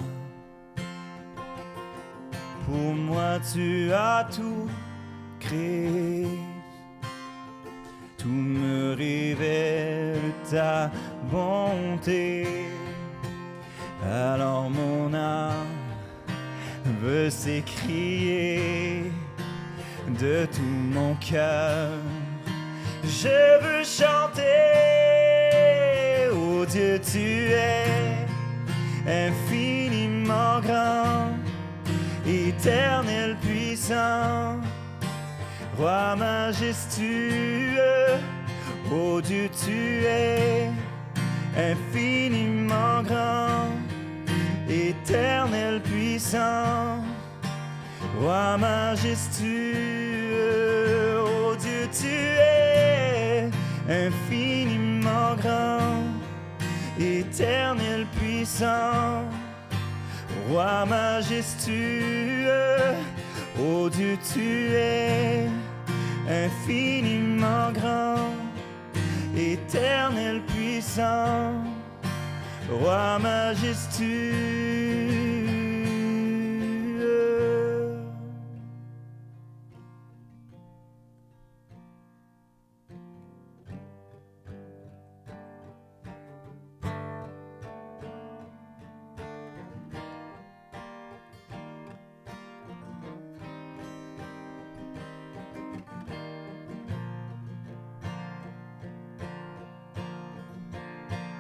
Pour moi, tu as tout créé. Tout me révèle ta bonté. Alors mon âme veut s'écrier de tout mon cœur. Je veux chanter, oh Dieu, tu es infiniment grand, éternel puissant, roi majestueux. Oh Dieu, tu es infiniment grand, éternel puissant, roi majestueux. Oh Dieu, tu es infiniment grand, éternel puissant, roi majestueux. Oh Dieu, tu es infiniment grand, éternel puissant, roi majestueux.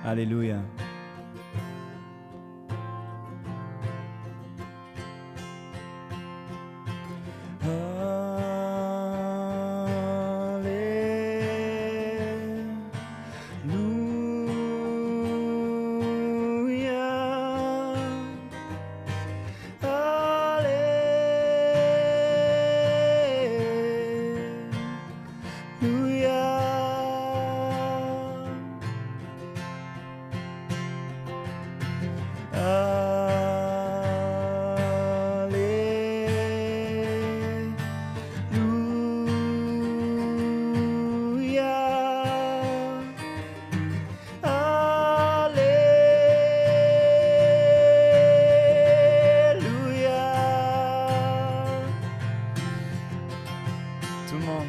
Alléluia. Tout le monde.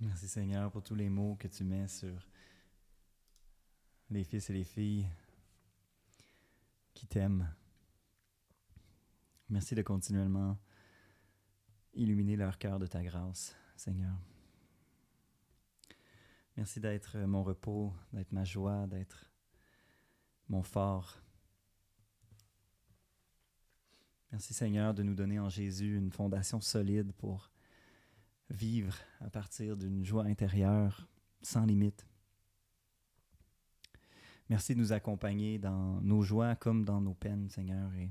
Merci Seigneur pour tous les mots que tu mets sur les fils et les filles qui t'aiment. Merci de continuellement illuminer leur cœur de ta grâce, Seigneur. Merci d'être mon repos, d'être ma joie, d'être mon phare. Merci, Seigneur, de nous donner en Jésus une fondation solide pour vivre à partir d'une joie intérieure sans limite. Merci de nous accompagner dans nos joies comme dans nos peines, Seigneur, et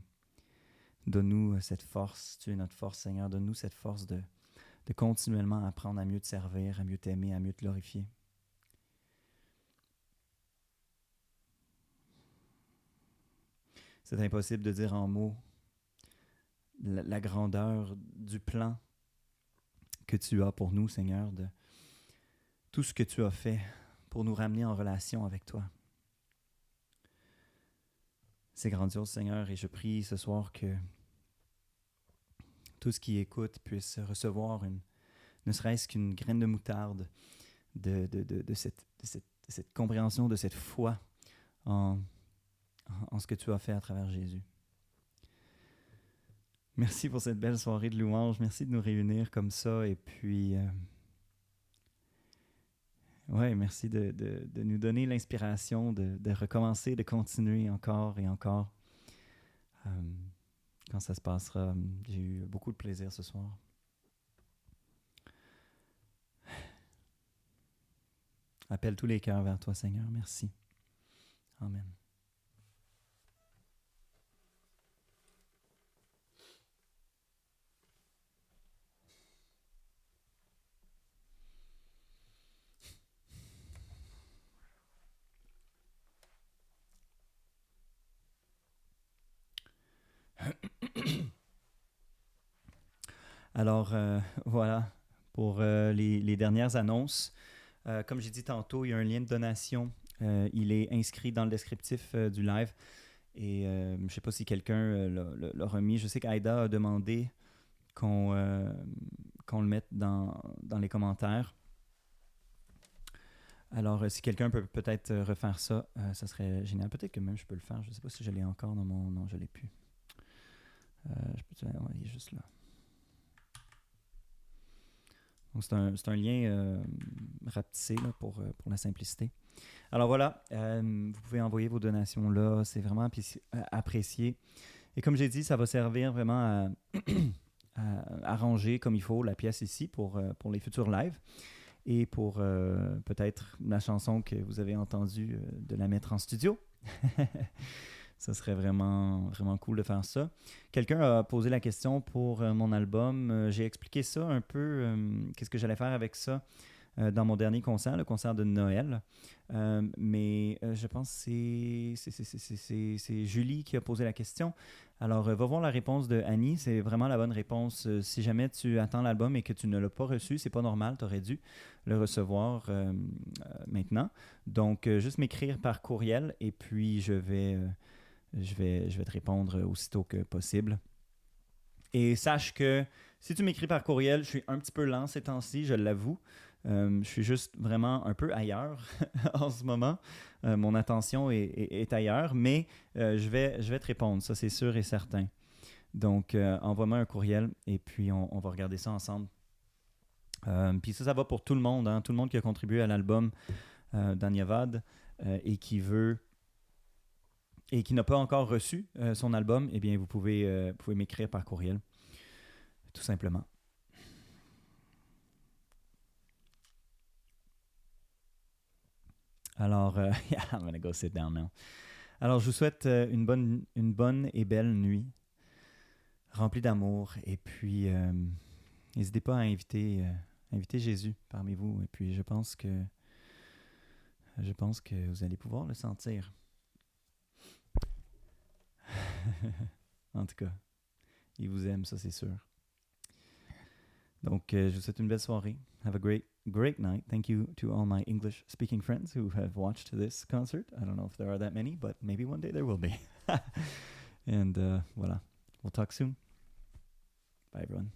donne-nous cette force. Tu es notre force, Seigneur. Donne-nous cette force de continuellement apprendre à mieux te servir, à mieux t'aimer, à mieux te glorifier. C'est impossible de dire en mots la grandeur du plan que tu as pour nous, Seigneur, de tout ce que tu as fait pour nous ramener en relation avec toi. C'est grandiose, Seigneur, et je prie ce soir que tout ce qui écoute puisse recevoir ne serait-ce qu'une graine de moutarde de cette compréhension, de cette foi en ce que tu as fait à travers Jésus. Merci pour cette belle soirée de louange. Merci de nous réunir comme ça. Et puis, merci de nous donner l'inspiration de recommencer, de continuer encore et encore. Quand ça se passera, j'ai eu beaucoup de plaisir ce soir. Appelle tous les cœurs vers toi, Seigneur. Merci. Amen. Alors, voilà pour les dernières annonces. Comme j'ai dit tantôt, il y a un lien de donation. Il est inscrit dans le descriptif du live. Et je ne sais pas si quelqu'un l'a remis. Je sais qu'Aïda a demandé qu'on le mette dans les commentaires. Alors, si quelqu'un peut peut-être refaire ça, ça serait génial. Peut-être que même je peux le faire. Je ne sais pas si je l'ai encore dans mon... Non, je ne l'ai plus. Je peux il est juste là. Donc, c'est un lien rapetissé là, pour la simplicité. Alors voilà, vous pouvez envoyer vos donations là. C'est vraiment apprécié. Et comme j'ai dit, ça va servir vraiment à ranger comme il faut la pièce ici pour les futurs lives. Et pour peut-être la chanson que vous avez entendue, de la mettre en studio. Ça serait vraiment, vraiment cool de faire ça. Quelqu'un a posé la question pour mon album. J'ai expliqué ça un peu, qu'est-ce que j'allais faire avec ça dans mon dernier concert, le concert de Noël. Mais je pense que c'est Julie qui a posé la question. Alors, va voir la réponse de Annie. C'est vraiment la bonne réponse. Si jamais tu attends l'album et que tu ne l'as pas reçu, c'est pas normal. Tu aurais dû le recevoir maintenant. Donc, juste m'écrire par courriel et puis je vais te répondre aussitôt que possible. Et sache que si tu m'écris par courriel, je suis un petit peu lent ces temps-ci, je l'avoue. Je suis juste vraiment un peu ailleurs en ce moment. Mon attention est ailleurs, mais je vais te répondre, ça c'est sûr et certain. Donc, envoie-moi un courriel et puis on va regarder ça ensemble. Puis ça va pour tout le monde, hein, tout le monde qui a contribué à l'album d'Anyavad et qui veut... et qui n'a pas encore reçu son album, eh bien, vous pouvez m'écrire par courriel, tout simplement. Alors, I'm gonna go sit down now. Alors, je vous souhaite une bonne et belle nuit, remplie d'amour, et puis n'hésitez pas à inviter Jésus parmi vous, et puis je pense que vous allez pouvoir le sentir. En tout cas, il vous aime, ça c'est sûr. Donc, je vous souhaite une belle soirée. Have a great night. Thank you to all my English-speaking friends who have watched this concert. I don't know if there are that many, but maybe one day there will be. And voilà. We'll talk soon. Bye, everyone.